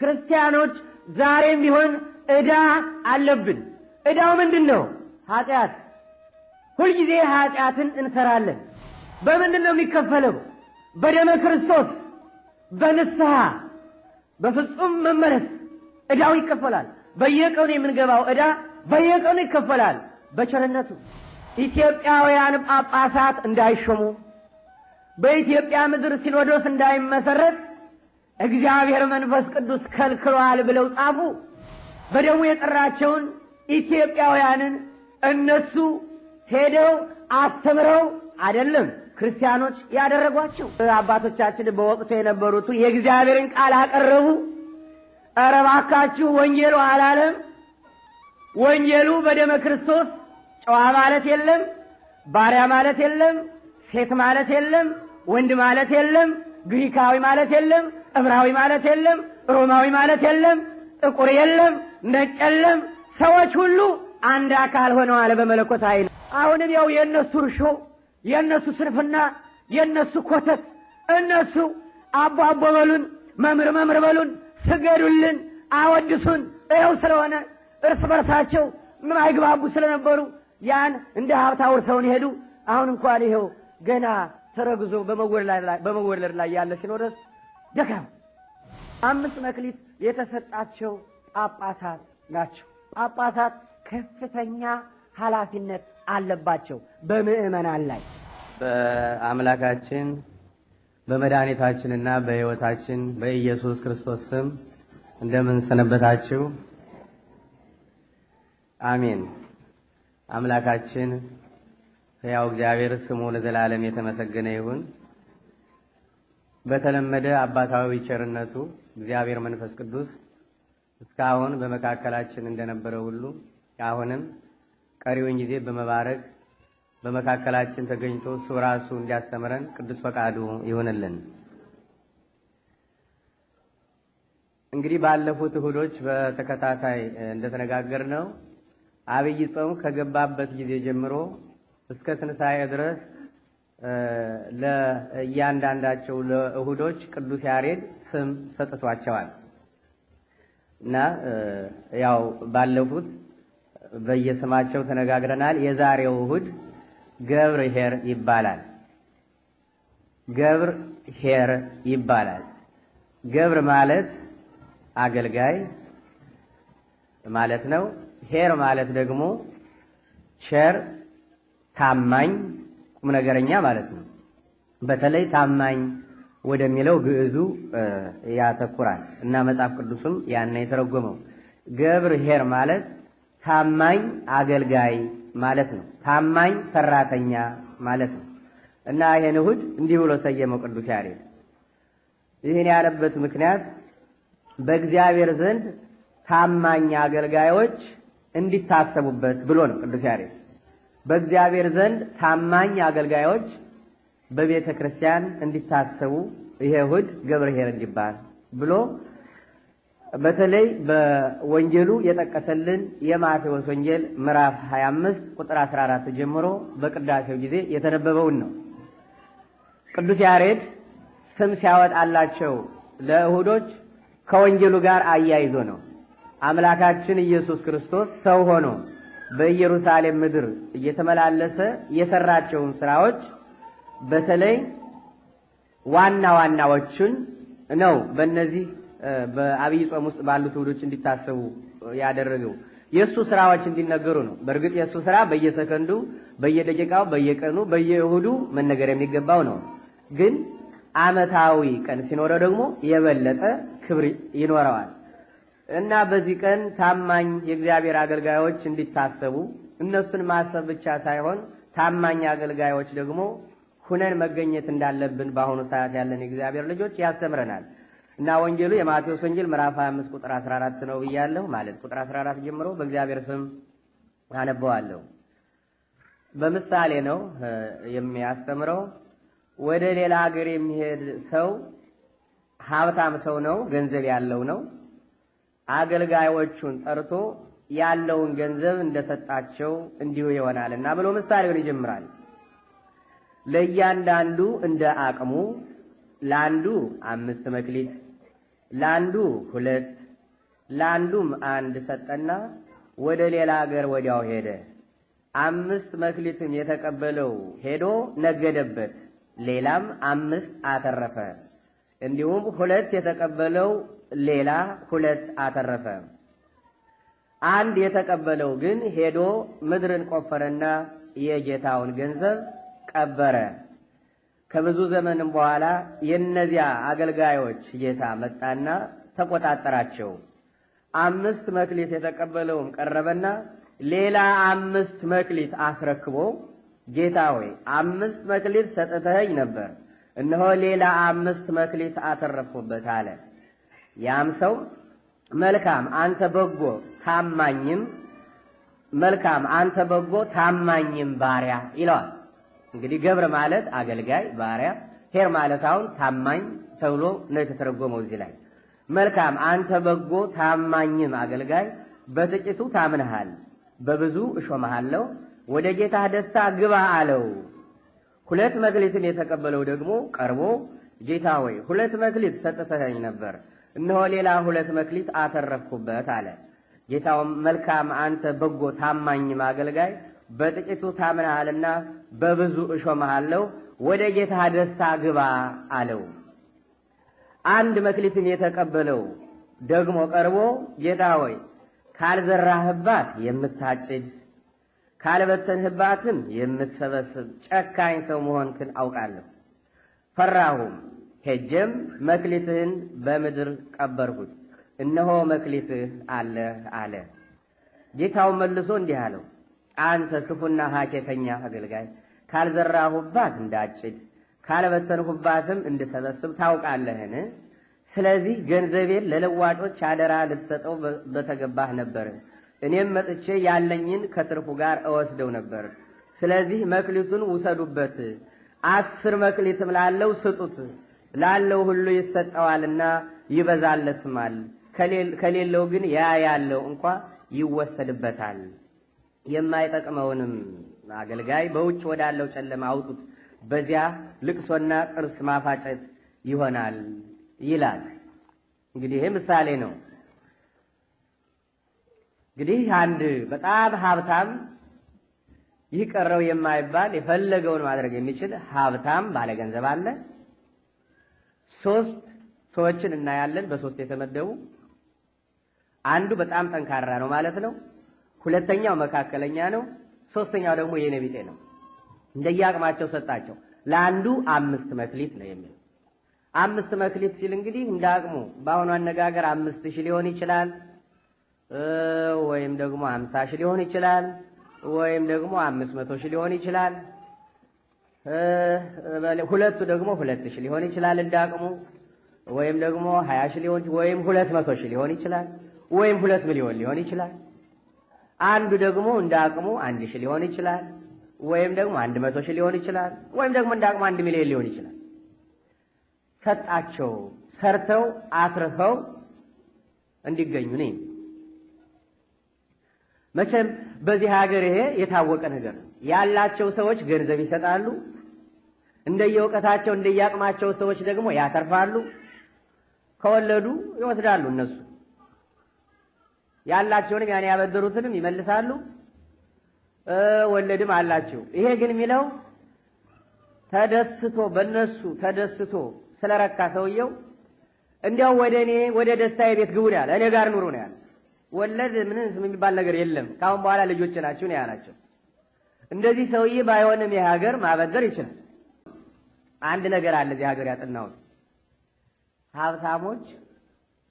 ክርስቲያኖች ዛሬም ቢሆን ዕዳ አለብን። ዕዳው ምንድነው? ኃጢአት። ሁልጊዜ ኃጢአትን እንሰራለን። በምንድነው የሚከፈለው? በደመ ክርስቶስ፣ በንስሐ፣ በፍጹም መመለስ ዕዳው ይከፈላል። በየቀኑ የምንገባው ዕዳ በየቀኑ ይከፈላል። በቸርነቱ ኢትዮጵያውያን ጳጳሳት እንዳይሾሙ፣ በኢትዮጵያ ምድር ሲኖዶስ እንዳይመሰረት እግዚአብሔር መንፈስ ቅዱስ ከልክሏል ብለው ጻፉ። በደሙ የጠራቸውን ኢትዮጵያውያንን እነሱ ሄደው አስተምረው አይደለም ክርስቲያኖች ያደረጓቸው። አባቶቻችን በወቅቱ የነበሩት የእግዚአብሔርን ቃል አቀረቡ። ኧረ እባካችሁ ወንጌሉ አላለም። ወንጌሉ በደመ ክርስቶስ ጨዋ ማለት የለም፣ ባሪያ ማለት የለም፣ ሴት ማለት የለም፣ ወንድ ማለት የለም፣ ግሪካዊ ማለት የለም፣ ዕብራዊ ማለት የለም፣ ሮማዊ ማለት የለም፣ ጥቁር የለም፣ ነጭ የለም፣ ሰዎች ሁሉ አንድ አካል ሆነዋል በመለኮት ኃይል። አሁንም ያው የእነሱ እርሾ፣ የእነሱ ስንፍና፣ የእነሱ ኮተት፣ እነሱ አቦ አቦ በሉን፣ መምህር መምህር በሉን፣ ስገዱልን፣ አወድሱን። ይኸው ስለሆነ እርስ በርሳቸው ምን አይግባቡ ስለነበሩ ያን እንደ ሀብታ ወርሰውን ሄዱ። አሁን እንኳን ይኸው ገና ተረግዞ በመወለድ ላይ ያለ ሲኖዶስ ደካም 5 መክሊት የተሰጣቸው ጳጳሳት ናቸው። ጳጳሳት ከፍተኛ ኃላፊነት አለባቸው በምእመናን ላይ። በአምላካችን በመድኃኒታችንና በሕይወታችን በኢየሱስ ክርስቶስ ስም እንደምን ሰነበታችሁ? አሜን። አምላካችን ሕያው እግዚአብሔር ስሙ ለዘላለም የተመሰገነ ይሁን። በተለመደ አባታዊ ቸርነቱ እግዚአብሔር መንፈስ ቅዱስ እስካሁን በመካከላችን እንደነበረ ሁሉ አሁንም ቀሪውን ጊዜ በመባረክ በመካከላችን ተገኝቶ እሱ ራሱ እንዲያስተምረን ቅዱስ ፈቃዱ ይሁንልን። እንግዲህ ባለፉት እሁዶች በተከታታይ እንደተነጋገርነው አብይ ጾም ከገባበት ጊዜ ጀምሮ እስከ ትንሣኤ ድረስ ለእያንዳንዳቸው ለእሁዶች ቅዱስ ያሬድ ስም ሰጥቷቸዋል እና ያው ባለፉት በየስማቸው ተነጋግረናል። የዛሬው እሁድ ገብር ኄር ይባላል። ገብር ኄር ይባላል። ገብር ማለት አገልጋይ ማለት ነው። ኄር ማለት ደግሞ ቸር፣ ታማኝ፣ ቁም ነገረኛ ማለት ነው። በተለይ ታማኝ ወደሚለው ግዕዙ ያተኩራል እና መጽሐፍ ቅዱስም ያን የተረጎመው ገብር ኄር ማለት ታማኝ አገልጋይ ማለት ነው። ታማኝ ሰራተኛ ማለት ነው እና ይሄን እሁድ እንዲህ ብሎ ሰየመው ቅዱስ ያሬድ። ይህን ያለበት ምክንያት በእግዚአብሔር ዘንድ ታማኝ አገልጋዮች እንዲታሰቡበት ብሎ ነው። ቅዱስ ያሬድ በእግዚአብሔር ዘንድ ታማኝ አገልጋዮች በቤተ ክርስቲያን እንዲታሰቡ ይሄ እሁድ ገብር ኄር እንዲባል ብሎ በተለይ በወንጌሉ የጠቀሰልን የማቴዎስ ወንጌል ምዕራፍ 25 ቁጥር 14 ጀምሮ በቅዳሴው ጊዜ የተነበበውን ነው። ቅዱስ ያሬድ ስም ሲያወጣላቸው ለእሁዶች ከወንጌሉ ጋር አያይዞ ነው። አምላካችን ኢየሱስ ክርስቶስ ሰው ሆኖ በኢየሩሳሌም ምድር እየተመላለሰ የሰራቸውን ስራዎች በተለይ ዋና ዋናዎቹን ነው በእነዚህ በአብይ ጾም ውስጥ ባሉት እሁዶች እንዲታሰቡ ያደረገው። የእሱ ስራዎች እንዲነገሩ ነው። በእርግጥ የእሱ ስራ በየሰከንዱ፣ በየደቂቃው፣ በየቀኑ፣ በየእሁዱ መነገር የሚገባው ነው። ግን ዓመታዊ ቀን ሲኖረው ደግሞ የበለጠ ክብር ይኖረዋል እና በዚህ ቀን ታማኝ የእግዚአብሔር አገልጋዮች እንዲታሰቡ እነሱን ማሰብ ብቻ ሳይሆን ታማኝ አገልጋዮች ደግሞ ሁነን መገኘት እንዳለብን በአሁኑ ሰዓት ያለን የእግዚአብሔር ልጆች ያስተምረናል እና ወንጌሉ የማቴዎስ ወንጌል ምዕራፍ 25 ቁጥር 14 ነው ብያለሁ። ማለት ቁጥር 14 ጀምሮ በእግዚአብሔር ስም አነበዋለሁ። በምሳሌ ነው የሚያስተምረው። ወደ ሌላ ሀገር የሚሄድ ሰው ሀብታም ሰው ነው፣ ገንዘብ ያለው ነው። አገልጋዮቹን ጠርቶ ያለውን ገንዘብ እንደሰጣቸው እንዲሁ ይሆናልና ብሎ ምሳሌውን ይጀምራል። ለእያንዳንዱ እንደ አቅሙ፣ ለአንዱ 5 መክሊት፣ ለአንዱ 2 ለአንዱም 1 ሰጠና ወደ ሌላ ሀገር ወዲያው ሄደ። 5 መክሊትም የተቀበለው ሄዶ ነገደበት፣ ሌላም 5 አተረፈ። እንዲሁም 2 የተቀበለው ሌላ 2 አተረፈ። 1 የተቀበለው ግን ሄዶ ምድርን ቆፈረና የጌታውን ገንዘብ ቀበረ። ከብዙ ዘመንም በኋላ የእነዚያ አገልጋዮች ጌታ መጣና ተቆጣጠራቸው። 5 መክሊት የተቀበለውም ቀረበና ሌላ 5 መክሊት አስረክቦ ጌታ ሆይ 5 መክሊት ሰጥተኸኝ ነበር፣ እነሆ ሌላ 5 መክሊት አተረፍኩበት አለ። ያም ሰው መልካም አንተ በጎ ታማኝም ባሪያ ይለዋል። እንግዲህ ገብረ ማለት አገልጋይ ባሪያ፣ ኄር ማለት አሁን ታማኝ ተብሎ ነው የተተረጎመው እዚህ ላይ። መልካም አንተ በጎ ታማኝም አገልጋይ፣ በጥቂቱ ታምነሃል፣ በብዙ እሾምሃለሁ፣ ወደ ጌታህ ደስታ ግባ አለው። 2 መክሊትን የተቀበለው ደግሞ ቀርቦ ጌታ ሆይ 2 መክሊት ሰጥተኸኝ ነበር፣ እነሆ ሌላ 2 መክሊት አተረፍኩበት አለ። ጌታውም መልካም አንተ በጎ ታማኝም አገልጋይ፣ በጥቂቱ ታምነሃልና በብዙ እሾምሃለሁ፣ ወደ ጌታህ ደስታ ግባ አለው። 1 መክሊትን የተቀበለው ደግሞ ቀርቦ ጌታ ሆይ ካልዘራህባት የምታጭድ ካልበተንህባትም የምትሰበስብ ጨካኝ ሰው መሆንክን አውቃለሁ። ፈራሁም፣ ሄጄም መክሊትህን በምድር ቀበርሁት፣ እነሆ መክሊትህ አለ አለ። ጌታው መልሶ እንዲህ አለው፣ አንተ ክፉና ሀኬተኛ አገልጋይ፣ ካልዘራሁባት እንዳጭድ ካልበተንሁባትም እንድሰበስብ ታውቃለህን? ስለዚህ ገንዘቤን ለለዋጮች አደራ ልትሰጠው በተገባህ ነበር። እኔም መጥቼ ያለኝን ከትርፉ ጋር እወስደው ነበር። ስለዚህ መክሊቱን ውሰዱበት፣ 10 መክሊትም ላለው ስጡት፣ ላለው ሁሉ ይሰጠዋልና ይበዛለትማል፣ ከሌለው ግን ያለው እንኳ ይወሰድበታል። የማይጠቅመውንም አገልጋይ በውጭ ወዳለው ጨለማ አውጡት፣ በዚያ ልቅሶና ጥርስ ማፋጨት ይሆናል ይላል። እንግዲህ ይሄ ምሳሌ ነው። እንግዲህ አንድ በጣም ሀብታም ይህ ቀረው የማይባል የፈለገውን ማድረግ የሚችል ሀብታም ባለገንዘብ አለ። 3 ሰዎችን እናያለን፣ በ3 የተመደቡ። አንዱ በጣም ጠንካራ ነው ማለት ነው። 2ኛው መካከለኛ ነው። 3ኛው ደግሞ የኔ ቢጤ ነው። እንደየአቅማቸው ሰጣቸው። ለአንዱ 5 መክሊት ነው የሚለው። 5 መክሊት ሲል እንግዲህ እንዳቅሙ በአሁኑ አነጋገር 5000 ሊሆን ይችላል፣ ወይም ደግሞ 50000 ሊሆን ይችላል፣ ወይም ደግሞ 500000 ሊሆን ይችላል። ሁለቱ ደግሞ 2000 ሊሆን ይችላል እንዳቅሙ፣ ወይም ደግሞ 20000 ሊሆን ወይም 200000 ሊሆን ይችላል፣ ወይም 2 ሚሊዮን ሊሆን ይችላል። አንዱ ደግሞ እንዳቅሙ 1000 ሊሆን ይችላል፣ ወይም ደግሞ 100,000 ሊሆን ይችላል፣ ወይም ደግሞ እንዳቅሙ 1 ሚሊዮን ሊሆን ይችላል። ሰጣቸው፣ ሰርተው አትርፈው እንዲገኙ ነኝ። መቼም በዚህ ሀገር ይሄ የታወቀ ነገር ነው። ያላቸው ሰዎች ገንዘብ ይሰጣሉ፣ እንደየእውቀታቸው እንደየአቅማቸው ሰዎች ደግሞ ያተርፋሉ። ከወለዱ ይወስዳሉ፣ እነሱ ያላቸውንም ያን ያበደሩትንም ይመልሳሉ። ወለድም አላቸው። ይሄ ግን የሚለው ተደስቶ በእነሱ ተደስቶ ስለረካ ሰውየው እንዲያው ወደ ደስታዬ ቤት ግቡ ነው ያለ፣ እኔ ጋር ኑሩ ነው ያለ። ወለድ ምን የሚባል ነገር የለም፣ ካሁን በኋላ ልጆች ናችሁ ነው ያላቸው። እንደዚህ ሰውዬ ባይሆንም የሀገር ማበደር ይችላል። አንድ ነገር አለ እዚህ ሀገር ያጠናሁት፣ ሀብታሞች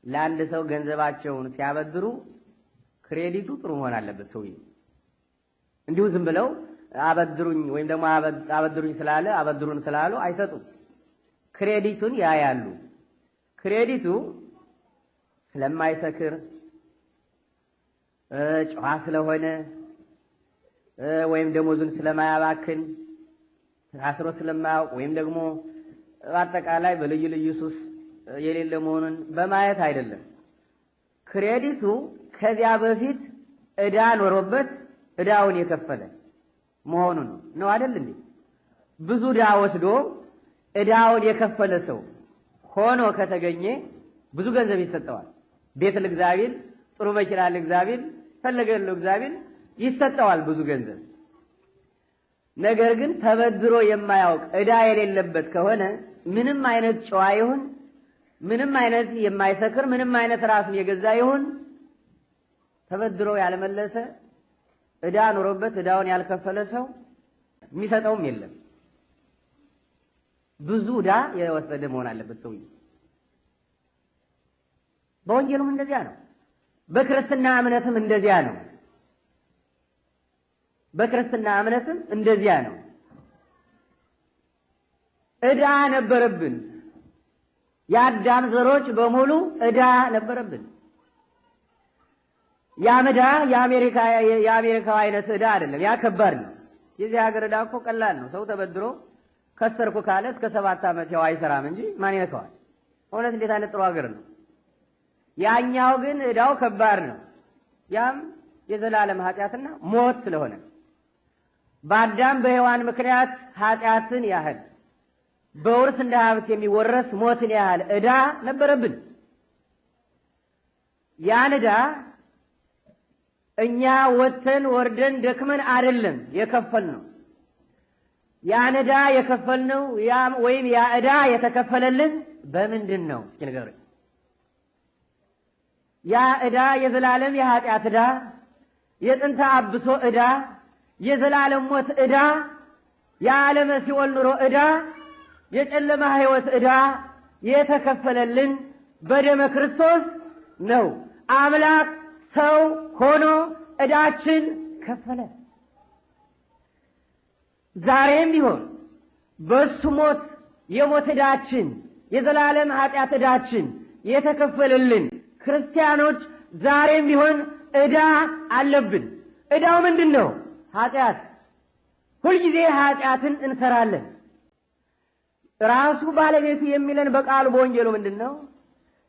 ለአንድ ሰው ገንዘባቸውን ሲያበድሩ ክሬዲቱ ጥሩ መሆን አለበት። ሰውዬ እንዲሁ ዝም ብለው አበድሩኝ ወይም ደግሞ አበድሩኝ ስላለ አበድሩን ስላሉ አይሰጡም። ክሬዲቱን ያያሉ። ክሬዲቱ ስለማይሰክር ጨዋ ስለሆነ ወይም ደሞዙን ስለማያባክን ታስሮ ስለማያውቅ ወይም ደግሞ በአጠቃላይ በልዩ ልዩ ሱስ የሌለ መሆኑን በማየት አይደለም። ክሬዲቱ ከዚያ በፊት ዕዳ ኖሮበት ዕዳውን የከፈለ መሆኑን ነው አይደል እንዴ? ብዙ ዕዳ ወስዶ ዕዳውን የከፈለ ሰው ሆኖ ከተገኘ ብዙ ገንዘብ ይሰጠዋል። ቤት ለእግዚአብሔር፣ ጥሩ መኪና ለእግዚአብሔር፣ ፈለገለው እግዚአብሔር ይሰጠዋል ብዙ ገንዘብ። ነገር ግን ተበድሮ የማያውቅ ዕዳ የሌለበት ከሆነ ምንም አይነት ጨዋ ይሁን፣ ምንም አይነት የማይሰክር፣ ምንም አይነት ራሱን የገዛ ይሁን ተበድሮ ያልመለሰ ዕዳ ኖሮበት ዕዳውን ያልከፈለ ሰው የሚሰጠውም የለም። ብዙ ዕዳ የወሰደ መሆን አለበት ሰውዬው። በወንጌሉም እንደዚያ ነው። በክርስትና እምነትም እንደዚያ ነው። በክርስትና እምነትም እንደዚያ ነው። ዕዳ ነበረብን። የአዳም ዘሮች በሙሉ ዕዳ ነበረብን። ያም ዕዳ የአሜሪካው አይነት ዕዳ አይደለም። ያ ከባድ ነው። የዚህ ሀገር ዕዳ እኮ ቀላል ነው። ሰው ተበድሮ ከሰርኩ ካለ እስከ 7 ዓመት ያው አይሰራም እንጂ ማን ይነካዋል? እውነት እንዴት አይነት ጥሩ ሀገር ነው። ያኛው ግን ዕዳው ከባድ ነው። ያም የዘላለም ኃጢአትና ሞት ስለሆነ በአዳም በሔዋን ምክንያት ኃጢአትን ያህል በውርስ እንደ ሀብት የሚወረስ ሞትን ያህል ዕዳ ነበረብን። ያን ዕዳ እኛ ወጥተን ወርደን ደክመን አይደለም የከፈልነው። ያን ዕዳ የከፈልነው ወይም ያ ዕዳ የተከፈለልን በምንድን ነው? እስኪ ንገሩኝ። ያ ዕዳ የዘላለም የኃጢአት ዕዳ፣ የጥንተ አብሶ ዕዳ፣ የዘላለም ሞት ዕዳ፣ የዓለመ ሲኦል ኑሮ ዕዳ፣ የጨለማ ሕይወት ዕዳ የተከፈለልን በደመ ክርስቶስ ነው። አምላክ ሰው ሆኖ ዕዳችን ከፈለ። ዛሬም ቢሆን በሱ ሞት የሞት ዕዳችን የዘላለም ኃጢአት ዕዳችን የተከፈለልን ክርስቲያኖች ዛሬም ቢሆን ዕዳ አለብን። ዕዳው ምንድን ነው? ኃጢአት። ሁልጊዜ ኃጢአትን እንሰራለን። ራሱ ባለቤቱ የሚለን በቃሉ በወንጌሉ ምንድን ነው?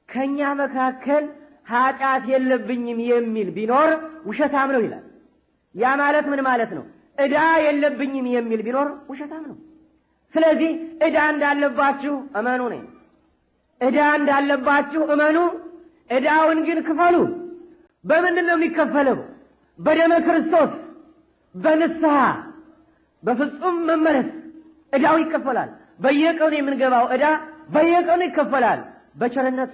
ከኛ መካከል ኃጢአት የለብኝም የሚል ቢኖር ውሸታም ነው ይላል። ያ ማለት ምን ማለት ነው? ዕዳ የለብኝም የሚል ቢኖር ውሸታም ነው። ስለዚህ ዕዳ እንዳለባችሁ እመኑ ነኝ። ዕዳ እንዳለባችሁ እመኑ። ዕዳውን ግን ክፈሉ። በምንድን ነው የሚከፈለው? በደመ ክርስቶስ፣ በንስሐ፣ በፍጹም መመለስ ዕዳው ይከፈላል። በየቀኑ የምንገባው ዕዳ በየቀኑ ይከፈላል በቸርነቱ።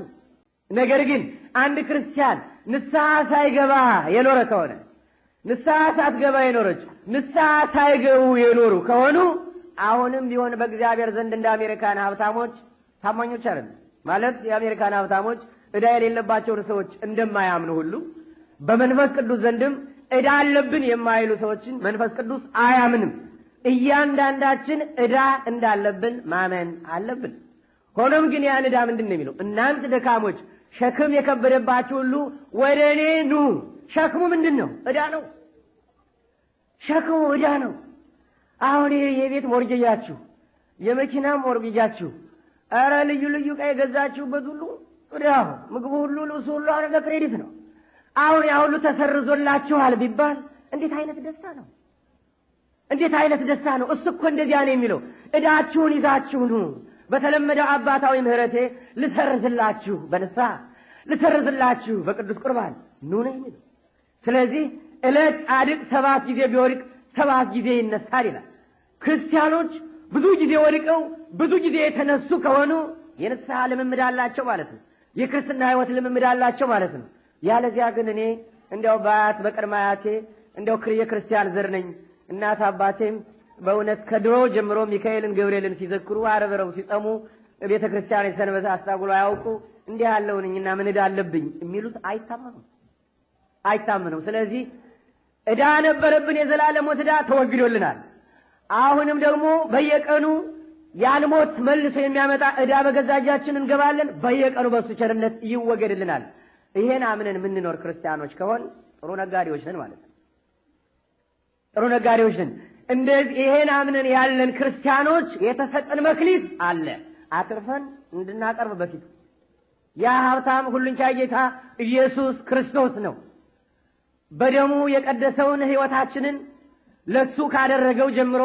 ነገር ግን አንድ ክርስቲያን ንስሐ ሳይገባ የኖረ ከሆነ ንስሐ ሳትገባ የኖረች ንስሐ ሳይገቡ የኖሩ ከሆኑ አሁንም ቢሆን በእግዚአብሔር ዘንድ እንደ አሜሪካን ሀብታሞች ታማኞች አይደለም። ማለት የአሜሪካን ሀብታሞች ዕዳ የሌለባቸውን ሰዎች እንደማያምኑ ሁሉ በመንፈስ ቅዱስ ዘንድም ዕዳ አለብን የማይሉ ሰዎችን መንፈስ ቅዱስ አያምንም። እያንዳንዳችን ዕዳ እንዳለብን ማመን አለብን። ሆኖም ግን ያን ዕዳ ምንድን ነው የሚለው? እናንተ ደካሞች ሸክም የከበደባችሁ ሁሉ ወደ እኔ ኑ። ሸክሙ ምንድን ነው? ዕዳ ነው። ሸክሙ ዕዳ ነው። አሁን የቤት ሞርጌጃችሁ፣ የመኪና ሞርጌጃችሁ፣ ኧረ ልዩ ልዩ ዕቃ የገዛችሁበት ሁሉ ዕዳው፣ ምግቡ ሁሉ፣ ልብሱ ሁሉ አሁን በክሬዲት ነው። አሁን ያ ሁሉ ተሰርዞላችኋል ቢባል እንዴት አይነት ደስታ ነው! እንዴት አይነት ደስታ ነው! እሱ እኮ እንደዚያ ነው የሚለው። ዕዳችሁን ይዛችሁ ኑ፣ በተለመደው አባታዊ ምሕረቴ ልሰርዝላችሁ፣ በንስሐ ልሰርዝላችሁ፣ በቅዱስ ቁርባን ኑ ነው የሚለው። ስለዚህ ዕለት ጻድቅ 7 ጊዜ ቢወድቅ 7 ጊዜ ይነሳል ይላል። ክርስቲያኖች ብዙ ጊዜ ወድቀው ብዙ ጊዜ የተነሱ ከሆኑ የንስሐ ልምምድ አላቸው ማለት ነው። የክርስትና ሕይወት ልምምድ አላቸው ማለት ነው። ያለዚያ ግን እኔ እንዲያው በአያት በቅድመ አያቴ እንዲያው የክርስቲያን ዘር ነኝ፣ እናት አባቴም በእውነት ከድሮ ጀምሮ ሚካኤልን ገብርኤልን ሲዘክሩ አረበረው ሲጸሙ ቤተ ክርስቲያን የሰንበት አስታጉሎ አያውቁ እንዲህ ያለውንኝና ምን ዕዳ አለብኝ የሚሉት አይታመኑም። ስለዚህ ዕዳ ነበረብን፣ የዘላለም ሞት ዕዳ ተወግዶልናል። አሁንም ደግሞ በየቀኑ ያን ሞት መልሶ የሚያመጣ ዕዳ በገዛ እጃችን እንገባለን። በየቀኑ በሱ ቸርነት ይወገድልናል። ይሄን አምነን የምንኖር ክርስቲያኖች ከሆን ጥሩ ነጋዴዎች ነን ማለት ነው። ጥሩ ነጋዴዎች ነን። እንደዚህ ይሄን አምነን ያለን ክርስቲያኖች የተሰጠን መክሊት አለ አትርፈን እንድናቀርብ በፊቱ። ያ ሀብታም ሁሉን ቻይ ጌታ ኢየሱስ ክርስቶስ ነው። በደሙ የቀደሰውን ሕይወታችንን ለሱ ካደረገው ጀምሮ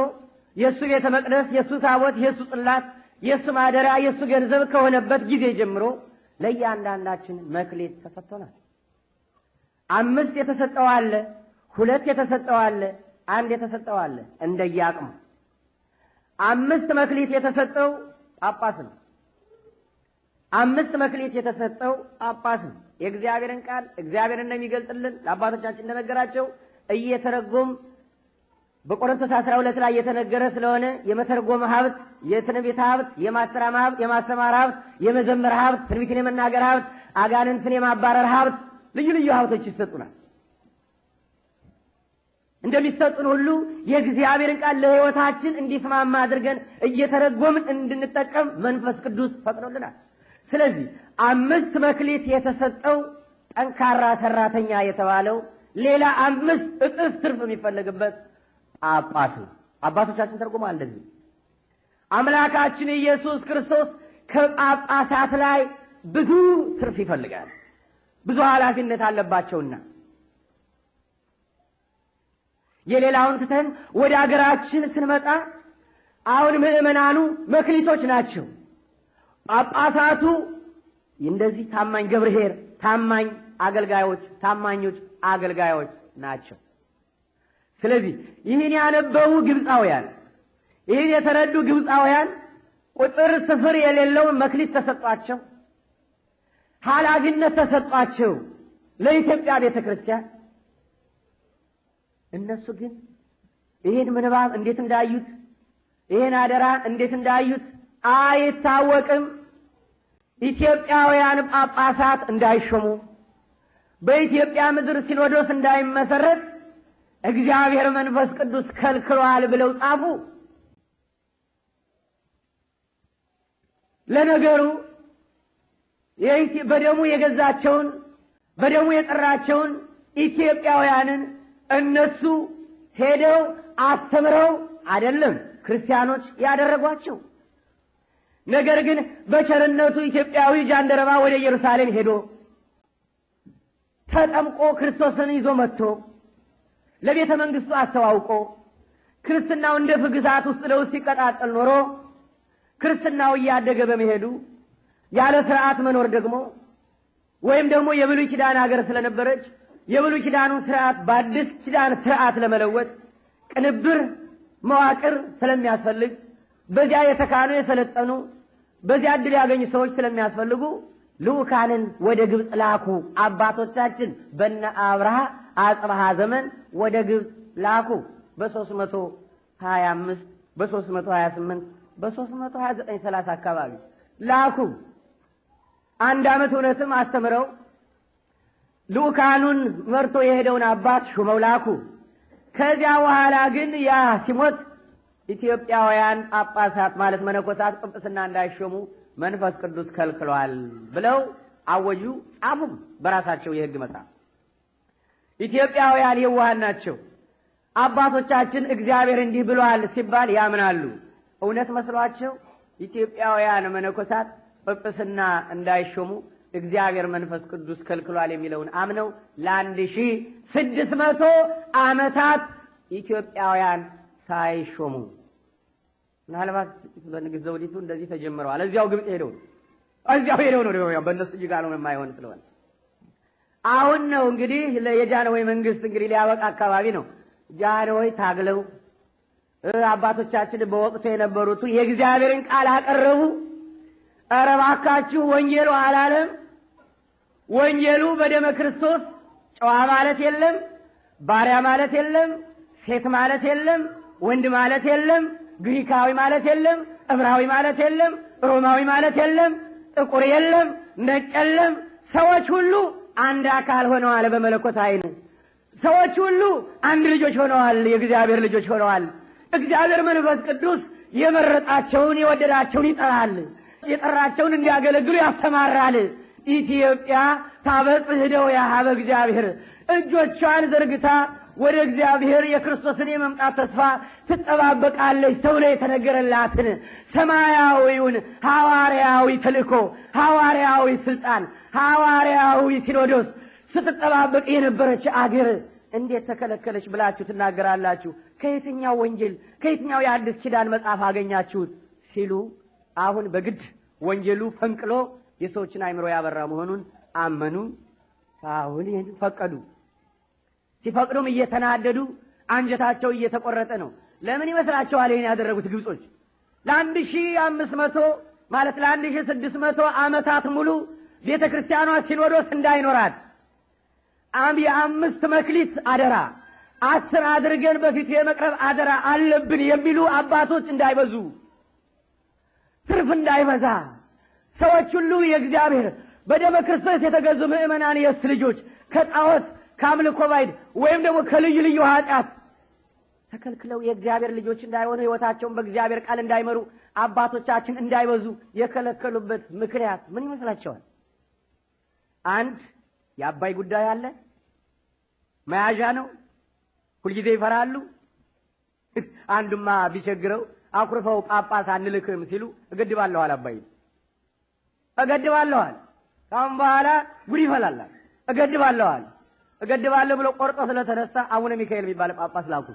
የሱ ቤተ መቅደስ፣ የሱ ታቦት፣ የሱ ጽላት፣ የሱ ማደሪያ፣ የሱ ገንዘብ ከሆነበት ጊዜ ጀምሮ ለእያንዳንዳችን መክሊት ተሰጥቶናል። 5 የተሰጠው አለ፣ 2 የተሰጠው አለ፣ 1 የተሰጠው አለ እንደየአቅሙ። 5 መክሊት የተሰጠው ጳጳስ ነው። 5 መክሊት የተሰጠው ጳጳስ ነው። የእግዚአብሔርን ቃል እግዚአብሔር እንደሚገልጥልን ለአባቶቻችን እንደነገራቸው እየተረጎም በቆሮንቶስ 12 ላይ የተነገረ ስለሆነ የመተርጎም ሀብት፣ የትንቢት ሀብት፣ የማስተማር ሀብት፣ የመዘመር ሀብት፣ ትንቢትን የመናገር ሀብት፣ አጋንንትን የማባረር ሀብት፣ ልዩ ልዩ ሀብቶች ይሰጡናል። እንደሚሰጡን ሁሉ የእግዚአብሔርን ቃል ለሕይወታችን እንዲስማማ አድርገን እየተረጎምን እንድንጠቀም መንፈስ ቅዱስ ፈቅዶልናል። ስለዚህ 5 መክሊት የተሰጠው ጠንካራ ሰራተኛ የተባለው ሌላ 5 እጥፍ ትርፍ የሚፈልግበት ጳጳስ ነው። አባቶቻችን ተርጉመዋል እንደዚህ። አምላካችን ኢየሱስ ክርስቶስ ከጳጳሳት ላይ ብዙ ትርፍ ይፈልጋል። ብዙ ኃላፊነት አለባቸውና የሌላውን ትተን ወደ አገራችን ስንመጣ አሁን ምዕመናኑ መክሊቶች ናቸው። ጳጳሳቱ እንደዚህ ታማኝ ገብርኄር ታማኝ አገልጋዮች፣ ታማኞች አገልጋዮች ናቸው። ስለዚህ ይህን ያነበቡ ግብፃውያን፣ ይህን የተረዱ ግብፃውያን ቁጥር ስፍር የሌለውን መክሊት ተሰጧቸው፣ ኃላፊነት ተሰጧቸው ለኢትዮጵያ ቤተ ክርስቲያን። እነሱ ግን ይህን ምንባብ እንዴት እንዳዩት፣ ይህን አደራ እንዴት እንዳዩት አይታወቅም። ኢትዮጵያውያን ጳጳሳት እንዳይሾሙ፣ በኢትዮጵያ ምድር ሲኖዶስ እንዳይመሰረት እግዚአብሔር መንፈስ ቅዱስ ከልክሏል ብለው ጻፉ። ለነገሩ በደሙ የገዛቸውን በደሙ የጠራቸውን ኢትዮጵያውያንን እነሱ ሄደው አስተምረው አይደለም ክርስቲያኖች ያደረጓቸው። ነገር ግን በቸርነቱ ኢትዮጵያዊ ጃንደረባ ወደ ኢየሩሳሌም ሄዶ ተጠምቆ ክርስቶስን ይዞ መጥቶ ለቤተ መንግስቱ አስተዋውቆ ክርስትናው እንደ ፍግዛት ውስጥ ለውስጥ ሲቀጣጠል ኖሮ ክርስትናው እያደገ በመሄዱ ያለ ስርዓት መኖር ደግሞ ወይም ደግሞ የብሉይ ኪዳን ሀገር ስለነበረች የብሉይ ኪዳኑን ስርዓት በአዲስ ኪዳን ስርዓት ለመለወጥ ቅንብር መዋቅር ስለሚያስፈልግ በዚያ የተካኑ የሰለጠኑ በዚያ ዕድል ያገኙ ሰዎች ስለሚያስፈልጉ ልኡካንን ወደ ግብፅ ላኩ። አባቶቻችን በነ አጽብሃ ዘመን ወደ ግብፅ ላኩ። በ325 በ328 በ329 30 አካባቢ ላኩ። 1 ዓመት እውነትም አስተምረው ልኡካኑን መርቶ የሄደውን አባት ሹመው ላኩ። ከዚያ በኋላ ግን ያ ሲሞት ኢትዮጵያውያን ጳጳሳት ማለት መነኮሳት ጵጵስና እንዳይሾሙ መንፈስ ቅዱስ ከልክሏል ብለው አወጁ፣ ጻፉም በራሳቸው የሕግ መጽሐፍ። ኢትዮጵያውያን የዋሃን ናቸው። አባቶቻችን እግዚአብሔር እንዲህ ብሏል ሲባል ያምናሉ። እውነት መስሏቸው ኢትዮጵያውያን መነኮሳት ጵጵስና እንዳይሾሙ እግዚአብሔር መንፈስ ቅዱስ ከልክሏል የሚለውን አምነው ለ1600 ዓመታት ኢትዮጵያውያን ሳይሾሙ ምናልባት በንግሥት ዘውዲቱ እንደዚህ ተጀምረዋል። እዚያው ግብፅ ሄደው ነው በእነሱ እጅ ጋር ነው የማይሆን ስለሆነ አሁን ነው እንግዲህ የጃንሆይ መንግስት እንግዲህ ሊያበቃ አካባቢ ነው። ጃንሆይ ታግለው አባቶቻችን በወቅቱ የነበሩት የእግዚአብሔርን ቃል አቀረቡ። ኧረ እባካችሁ ወንጌሉ አላለም። ወንጌሉ በደመ ክርስቶስ ጨዋ ማለት የለም፣ ባሪያ ማለት የለም፣ ሴት ማለት የለም፣ ወንድ ማለት የለም፣ ግሪካዊ ማለት የለም፣ ዕብራዊ ማለት የለም፣ ሮማዊ ማለት የለም፣ ጥቁር የለም፣ ነጭ የለም። ሰዎች ሁሉ አንድ አካል ሆነዋል በመለኮት ዓይን። ሰዎች ሁሉ አንድ ልጆች ሆነዋል፣ የእግዚአብሔር ልጆች ሆነዋል። እግዚአብሔር መንፈስ ቅዱስ የመረጣቸውን የወደዳቸውን ይጠራል፣ የጠራቸውን እንዲያገለግሉ ያስተማራል። ኢትዮጵያ ታበጽሕ እደዊሃ በእግዚአብሔር፣ እጆቿን ዘርግታ ወደ እግዚአብሔር የክርስቶስን የመምጣት ተስፋ ትጠባበቃለች ተብሎ የተነገረላትን ሰማያዊውን ሐዋርያዊ ተልእኮ፣ ሐዋርያዊ ስልጣን፣ ሐዋርያዊ ሲኖዶስ ስትጠባበቅ የነበረች አገር እንዴት ተከለከለች ብላችሁ ትናገራላችሁ? ከየትኛው ወንጌል ከየትኛው የአዲስ ኪዳን መጽሐፍ አገኛችሁት ሲሉ አሁን በግድ ወንጌሉ ፈንቅሎ የሰዎችን አይምሮ ያበራ መሆኑን አመኑ። አሁን ይሄን ፈቀዱ። ሲፈቅዱም እየተናደዱ አንጀታቸው እየተቆረጠ ነው። ለምን ይመስላችኋል ይሄን ያደረጉት ግብጾች? ለ1500 ማለት ለ1600 ዓመታት ሙሉ ቤተክርስቲያኗ ሲኖዶስ እንዳይኖራት የአምስት መክሊት አደራ 10 አድርገን በፊት የመቅረብ አደራ አለብን የሚሉ አባቶች እንዳይበዙ፣ ትርፍ እንዳይበዛ፣ ሰዎች ሁሉ የእግዚአብሔር በደመ ክርስቶስ የተገዙ ምእመናን የእሱ ልጆች ከጣዖት ከአምልኮ ባዕድ ወይም ደግሞ ከልዩ ልዩ ኃጢአት ተከልክለው የእግዚአብሔር ልጆች እንዳይሆኑ ሕይወታቸውን በእግዚአብሔር ቃል እንዳይመሩ አባቶቻችን እንዳይበዙ የከለከሉበት ምክንያት ምን ይመስላችኋል? አንድ የአባይ ጉዳይ አለ። መያዣ ነው። ሁልጊዜ ይፈራሉ። አንዱማ ቢቸግረው አኩርፈው ጳጳስ አንልክም ሲሉ እገድባለኋል፣ አባይ እገድባለኋል፣ ካሁን በኋላ ጉድ ይፈላል፣ እገድባለሁ ብሎ ቆርጦ ስለተነሳ አቡነ ሚካኤል የሚባል ጳጳስ ላኩ።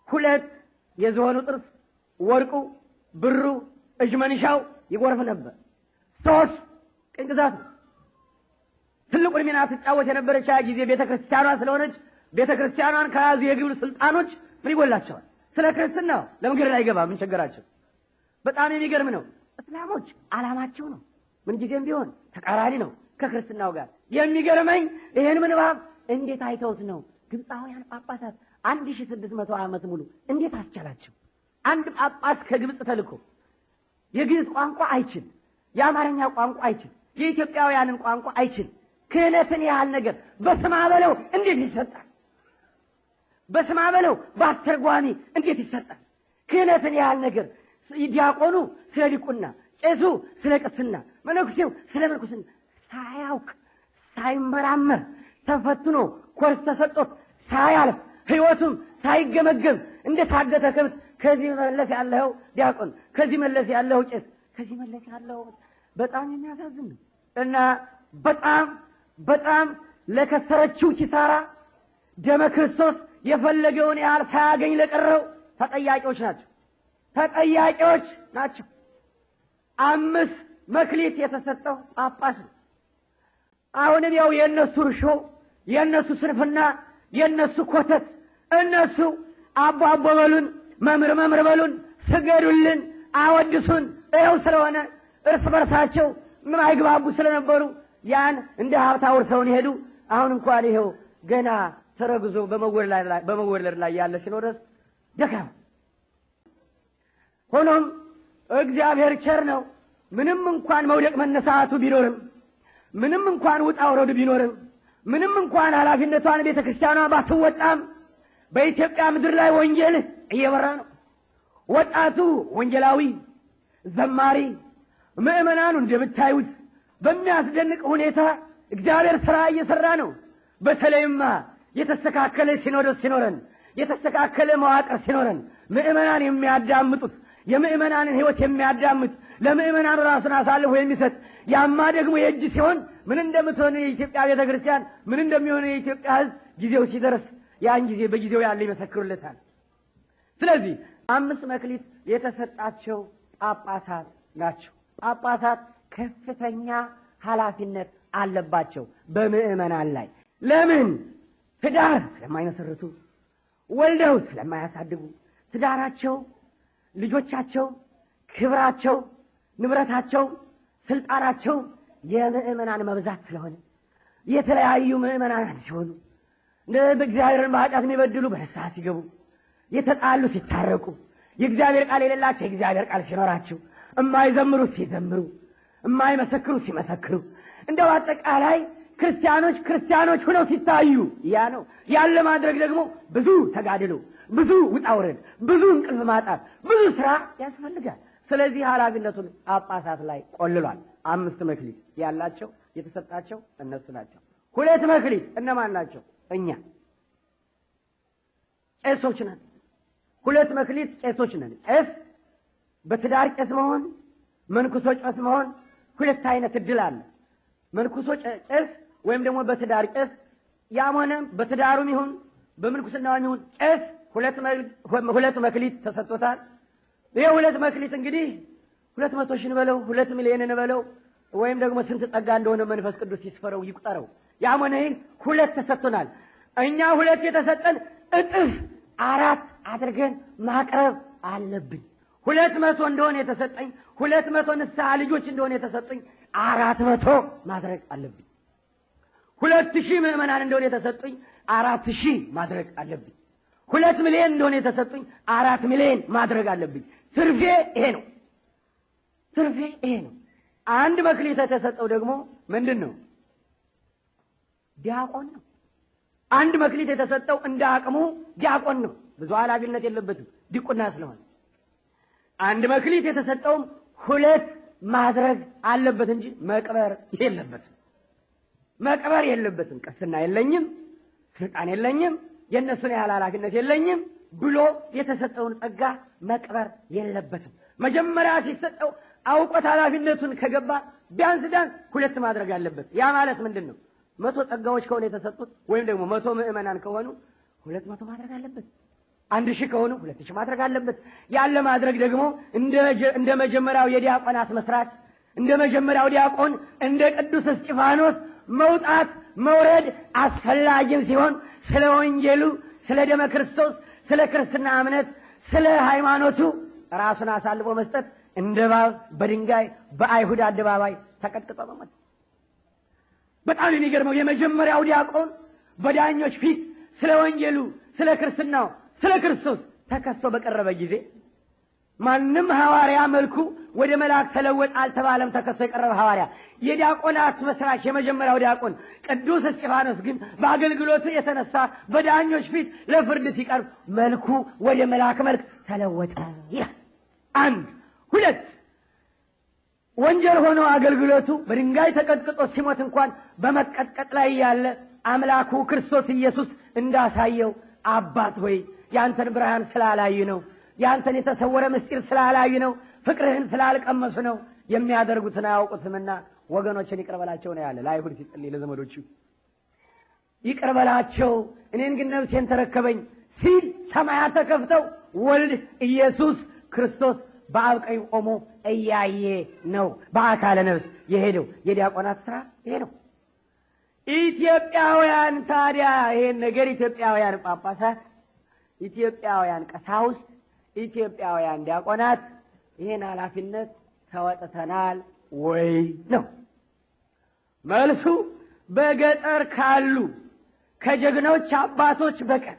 2 የዝሆኑ ጥርስ፣ ወርቁ፣ ብሩ፣ እጅ መንሻው ይጎርፍ ነበር። 3 ቅኝ ግዛት ትልቁን ሚና ትጫወት የነበረች ያ ጊዜ ቤተክርስቲያኗ ስለሆነች ቤተክርስቲያኗን ከያዙ የግብር ስልጣኖች ምን ይጎላቸዋል? ስለ ክርስትናው ለምግር ላይ ገባ። ምን ቸገራቸው? በጣም የሚገርም ነው። እስላሞች ዓላማቸው ነው ምን ጊዜም ቢሆን ተቃራኒ ነው ከክርስትናው ጋር። የሚገርመኝ ይሄን ምንባብ እንዴት አይተውት ነው ግብፃውያን ጳጳሳት 1600 ዓመት ሙሉ እንዴት አስቻላቸው? አንድ ጳጳስ ከግብፅ ተልኮ የግዕዝ ቋንቋ አይችል፣ የአማርኛ ቋንቋ አይችል፣ የኢትዮጵያውያንን ቋንቋ አይችል፣ ክህነትን ያህል ነገር በስማ በለው እንዴት ይሰጣል? በስማ በለው በአስተርጓሚ እንዴት ይሰጣል? ክህነትን ያህል ነገር ዲያቆኑ ስለ ዲቁና፣ ቄሱ ስለ ቅስና፣ መነኩሴው ስለ ምንኩስና ሳያውቅ ሳይመራመር ተፈትኖ ኮርስ ተሰጥቶት ሳያልፍ ሕይወቱም ሳይገመገም እንደታገተ ከብት ከዚህ መለስ ያለው ዲያቆን፣ ከዚህ መለስ ያለው ቄስ፣ ከዚህ መለስ ያለው በጣም የሚያሳዝን ነው። እና በጣም ለከሰረችው ኪሳራ ደመ ክርስቶስ የፈለገውን ያህል ሳያገኝ ለቀረው ተጠያቂዎች ናቸው። 5 መክሊት የተሰጠው ጳጳስ ነው። አሁንም ያው የእነሱ እርሾ፣ የእነሱ ስንፍና፣ የእነሱ ኮተት፣ እነሱ አቦ በሉን፣ መምህር በሉን፣ ስገዱልን፣ አወድሱን ይኸው ስለሆነ እርስ በርሳቸው ምን አይግባቡ ስለነበሩ ያን እንደ ሀብታ ወርሰውን ሄዱ። አሁን እንኳን ይኸው ገና ተረግዞ በመወለድ ላይ ያለ ሲኖዶስ ደካማ። ሆኖም እግዚአብሔር ቸር ነው። ምንም እንኳን መውደቅ መነሳቱ ቢኖርም፣ ምንም እንኳን ውጣ ውረዱ ቢኖርም፣ ምንም እንኳን ኃላፊነቷን ቤተክርስቲያኗ ባትወጣም በኢትዮጵያ ምድር ላይ ወንጌል እየበራ ነው። ወጣቱ ወንጌላዊ፣ ዘማሪ፣ ምእመናኑ እንደምታዩት በሚያስደንቅ ሁኔታ እግዚአብሔር ሥራ እየሰራ ነው። በተለይማ የተስተካከለ ሲኖዶስ ሲኖረን፣ የተስተካከለ መዋቅር ሲኖረን፣ ምእመናን የሚያዳምጡት የምእመናንን ሕይወት የሚያዳምጥ ለምእመናኑ ራሱን አሳልፎ የሚሰጥ ያማ ደግሞ የእጅ ሲሆን ምን እንደምትሆን የኢትዮጵያ ቤተክርስቲያን ምን እንደሚሆን የኢትዮጵያ ሕዝብ ጊዜው ሲደርስ ያን ጊዜ በጊዜው ያለ ይመሰክሩለታል። ስለዚህ 5 መክሊት የተሰጣቸው ጳጳሳት ናቸው። ጳጳሳት ከፍተኛ ኃላፊነት አለባቸው በምእመናን ላይ። ለምን? ትዳር ስለማይመሰርቱ፣ ወልደው ስለማያሳድጉ፣ ትዳራቸው፣ ልጆቻቸው፣ ክብራቸው፣ ንብረታቸው፣ ስልጣናቸው የምእመናን መብዛት ስለሆነ የተለያዩ ምእመናን ሲሆኑ በእግዚአብሔርን በኃጢአት የሚበድሉ በንስሐ ሲገቡ፣ የተጣሉ ሲታረቁ፣ የእግዚአብሔር ቃል የሌላቸው የእግዚአብሔር ቃል ሲኖራቸው፣ የማይዘምሩ ሲዘምሩ፣ የማይመሰክሩ ሲመሰክሩ፣ እንደው አጠቃላይ ክርስቲያኖች ሆነው ሲታዩ ያ ነው። ያን ለማድረግ ደግሞ ብዙ ተጋድሎ፣ ብዙ ውጣ ውረድ፣ ብዙ እንቅልፍ ማጣት፣ ብዙ ስራ ያስፈልጋል። ስለዚህ ኃላፊነቱን ጳጳሳት ላይ ቆልሏል። 5 መክሊት ያላቸው የተሰጣቸው እነሱ ናቸው። 2 መክሊት እነማን ናቸው? እኛ ቄሶች ነን። 2 መክሊት ቄሶች ነን። ቄስ በትዳር ቄስ መሆን፣ መንኩሶ ቄስ መሆን 2 አይነት እድል አለ። መንኩሶ ቄስ ወይም ደግሞ በትዳር ቄስ፣ ያም ሆነ በትዳሩም ይሁን በምንኩስናውም ይሁን ቄስ 2 መክሊት ተሰጥቶታል። ይሄ 2 መክሊት እንግዲህ 200 ሺህ በለው 2 ሚሊዮን በለው ወይም ደግሞ ስንት ጸጋ እንደሆነ መንፈስ ቅዱስ ይስፈረው ይቁጠረው። ያም ሆነ ይህ 2 ተሰጥቶናል። እኛ 2 የተሰጠን እጥፍ 4 አድርገን ማቅረብ አለብን። 200 እንደሆነ የተሰጠኝ 200 ንስሐ ልጆች እንደሆነ የተሰጠኝ 400 ማድረግ አለብኝ። 2000 ምዕመናን እንደሆነ የተሰጠኝ 4000 ማድረግ አለብኝ። 2 ሚሊዮን እንደሆነ የተሰጠኝ 4 ሚሊዮን ማድረግ አለብኝ። ትርፌ ይሄ ነው። ትርፌ ይሄ ነው። አንድ መክሊት የተሰጠው ደግሞ ምንድነው? ዲያቆን ነው። አንድ መክሊት የተሰጠው እንደ አቅሙ ዲያቆን ነው። ብዙ ኃላፊነት የለበትም ዲቁና ስለሆነ። አንድ መክሊት የተሰጠውም 2 ማድረግ አለበት እንጂ መቅበር የለበትም። መቅበር የለበትም። ቅስና የለኝም፣ ስልጣን የለኝም፣ የነሱን ያህል ኃላፊነት የለኝም ብሎ የተሰጠውን ጸጋ መቅበር የለበትም። መጀመሪያ ሲሰጠው አውቆት ኃላፊነቱን ከገባ ቢያንስ 2 ማድረግ አለበት። ያ ማለት ምንድነው? 100 ጸጋዎች ከሆነ የተሰጡት ወይም ደግሞ 100 ምዕመናን ከሆኑ 200 ማድረግ አለበት። 1000 ከሆኑ 2000 ማድረግ አለበት። ያለ ማድረግ ደግሞ እንደ መጀመሪያው የዲያቆናት መስራት እንደ መጀመሪያው ዲያቆን እንደ ቅዱስ እስጢፋኖስ መውጣት መውረድ አስፈላጊም ሲሆን ስለ ወንጌሉ፣ ስለ ደመ ክርስቶስ፣ ስለ ክርስትና እምነት፣ ስለ ሃይማኖቱ ራሱን አሳልፎ መስጠት እንደ እባብ በድንጋይ በአይሁድ አደባባይ ተቀጥቅጦ መሞት። በጣም የሚገርመው የመጀመሪያው ዲያቆን በዳኞች ፊት ስለ ወንጌሉ፣ ስለ ክርስትናው፣ ስለ ክርስቶስ ተከሶ በቀረበ ጊዜ ማንም ሐዋርያ መልኩ ወደ መልአክ ተለወጠ አልተባለም። ተከሶ የቀረበ ሐዋርያ የዲያቆናት መስራች የመጀመሪያው ዲያቆን ቅዱስ እስጢፋኖስ ግን በአገልግሎቱ የተነሳ በዳኞች ፊት ለፍርድ ሲቀርብ መልኩ ወደ መልአክ መልክ ተለወጠ ይላል። 1 2 ወንጀል ሆኖ አገልግሎቱ በድንጋይ ተቀጥቅጦ ሲሞት እንኳን በመቀጥቀጥ ላይ ያለ አምላኩ ክርስቶስ ኢየሱስ እንዳሳየው አባት ሆይ ያንተን ብርሃን ስላላዩ ነው፣ ያንተን የተሰወረ ምስጢር ስላላዩ ነው፣ ፍቅርህን ስላልቀመሱ ነው፣ የሚያደርጉትን አያውቁትምና ወገኖችን ይቅር በላቸው ነው ያለ። ለአይሁድ ሲጸልይ ለዘመዶቹ ይቅር በላቸው እኔን ግን ነፍሴን ተረከበኝ ሲል ሰማያት ተከፍተው ወልድ ኢየሱስ ክርስቶስ በአብ ቀኝ ቆሞ እያየ ነው በአካለ ነፍስ የሄደው። የዲያቆናት ስራ ይሄ ነው። ኢትዮጵያውያን ታዲያ ይሄን ነገር ኢትዮጵያውያን ጳጳሳት፣ ኢትዮጵያውያን ቀሳውስት፣ ኢትዮጵያውያን ዲያቆናት ይሄን ኃላፊነት ተወጥተናል ወይ ነው መልሱ። በገጠር ካሉ ከጀግኖች አባቶች በቀር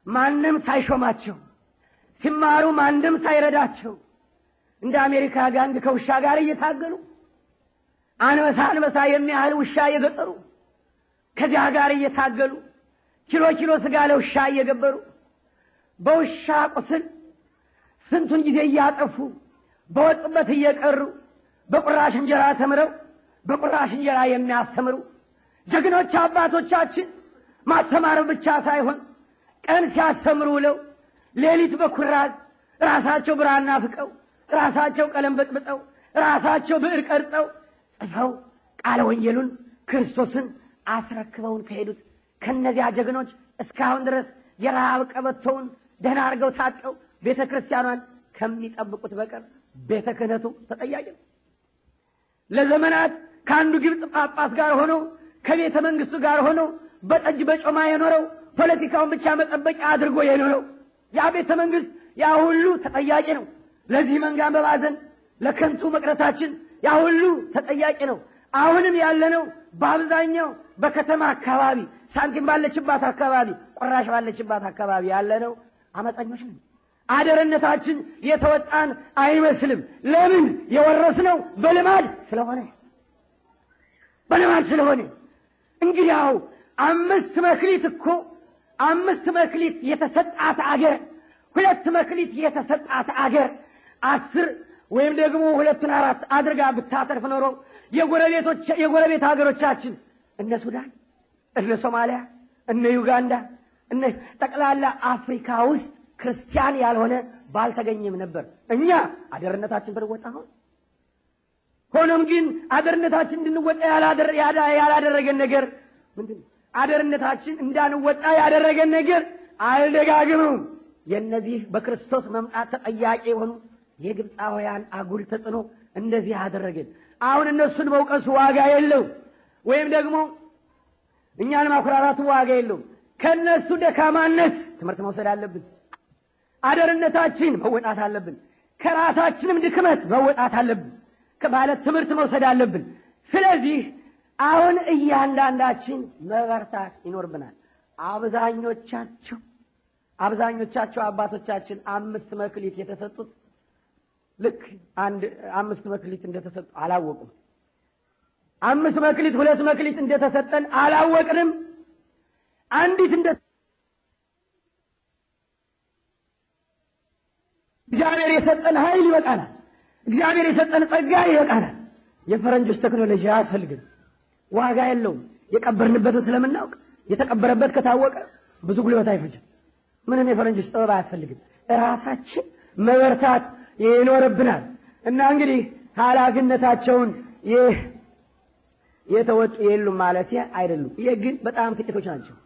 ማንም ሳይሾማቸው ሲማሩ ማንም ሳይረዳቸው እንደ አሜሪካ ጋንግ ከውሻ ጋር እየታገሉ አንበሳ የሚያህል ውሻ እየገጠሩ ከዚያ ጋር እየታገሉ ኪሎ ስጋ ለውሻ እየገበሩ በውሻ ቁስል ስንቱን ጊዜ እያጠፉ በወጥበት እየቀሩ በቁራሽ እንጀራ ተምረው በቁራሽ እንጀራ የሚያስተምሩ ጀግኖች አባቶቻችን ማስተማር ብቻ ሳይሆን ቀን ሲያስተምሩ ውለው ሌሊት በኩራዝ ራሳቸው ብራና ፍቀው ራሳቸው ቀለም በጥብጠው ራሳቸው ብዕር ቀርጸው ጽፈው ቃለ ወንጌሉን ክርስቶስን አስረክበውን ከሄዱት ከነዚያ ጀግኖች እስካሁን ድረስ የረሃብ ቀበቶውን ደህና አድርገው ታጥቀው ቤተ ክርስቲያኗን ከሚጠብቁት በቀር ቤተ ክህነቱ ተጠያቂ ነው። ለዘመናት ከአንዱ ግብጽ ጳጳስ ጋር ሆኖ ከቤተ መንግስቱ ጋር ሆኖ በጠጅ በጮማ የኖረው ፖለቲካውን ብቻ መጠበቂያ አድርጎ የኖረው ያ ቤተ መንግስት ያ ሁሉ ተጠያቂ ነው። ለዚህ መንጋ መባዘን ለከንቱ መቅረታችን ያ ሁሉ ተጠያቂ ነው። አሁንም ያለነው በአብዛኛው በከተማ አካባቢ ሳንቲም ባለችባት አካባቢ ቆራሽ ባለችባት አካባቢ ያለነው አመፀኞች ነን። አደረነታችን የተወጣን አይመስልም። ለምን? የወረስነው በልማድ ስለሆነ እንግዲያው 5 መክሊት እኮ 5 መክሊት የተሰጣት አገር 2 መክሊት የተሰጣት አገር 10 ወይም ደግሞ 2 4 አድርጋ ብታተርፍ ኖሮ የጎረቤት ሀገሮቻችን እነ ሱዳን፣ እነ ሶማሊያ፣ እነ ዩጋንዳ፣ እነ ጠቅላላ አፍሪካ ውስጥ ክርስቲያን ያልሆነ ባልተገኘም ነበር። እኛ አደረነታችን ብንወጣ ሆኖም ግን አደረነታችን እንድንወጣ ያላደረገን ነገር ምንድነው? አደረነታችን እንዳንወጣ ያደረገን ነገር አልደጋግመውም። የነዚህ በክርስቶስ መምጣት ተጠያቂ የሆኑ የግብፃውያን አጉል ተጽዕኖ እንደዚህ አደረገን። አሁን እነሱን መውቀሱ ዋጋ የለው፣ ወይም ደግሞ እኛን ማኩራራቱ ዋጋ የለው። ከነሱ ደካማነት ትምህርት መውሰድ አለብን። አደርነታችን መወጣት አለብን። ከራሳችንም ድክመት መወጣት አለብን። ከማለት ትምህርት መውሰድ አለብን። ስለዚህ አሁን እያንዳንዳችን መበርታት ይኖርብናል። አብዛኞቻቸው አባቶቻችን 5 መክሊት የተሰጡት ልክ 5 መክሊት እንደተሰጡ አላወቁም። 5 መክሊት 2 መክሊት እንደተሰጠን አላወቅንም። አንዲት እግዚአብሔር የሰጠን ኃይል ይበቃናል። እግዚአብሔር የሰጠን ጸጋ ይበቃናል። የፈረንጆች ቴክኖሎጂ አያስፈልግም፣ ዋጋ የለውም። የቀበርንበትን ስለምናውቅ የተቀበረበት ከታወቀ ብዙ ጉልበት አይፈጅም። ምንም የፈረንጆች ጥበብ አያስፈልግም። ራሳችን መበርታት ይኖርብናል። እና እንግዲህ ኃላፊነታቸውን የተወጡ የሉም ማለት አይደሉም። ይሄ ግን በጣም ጥቂቶች ናቸው።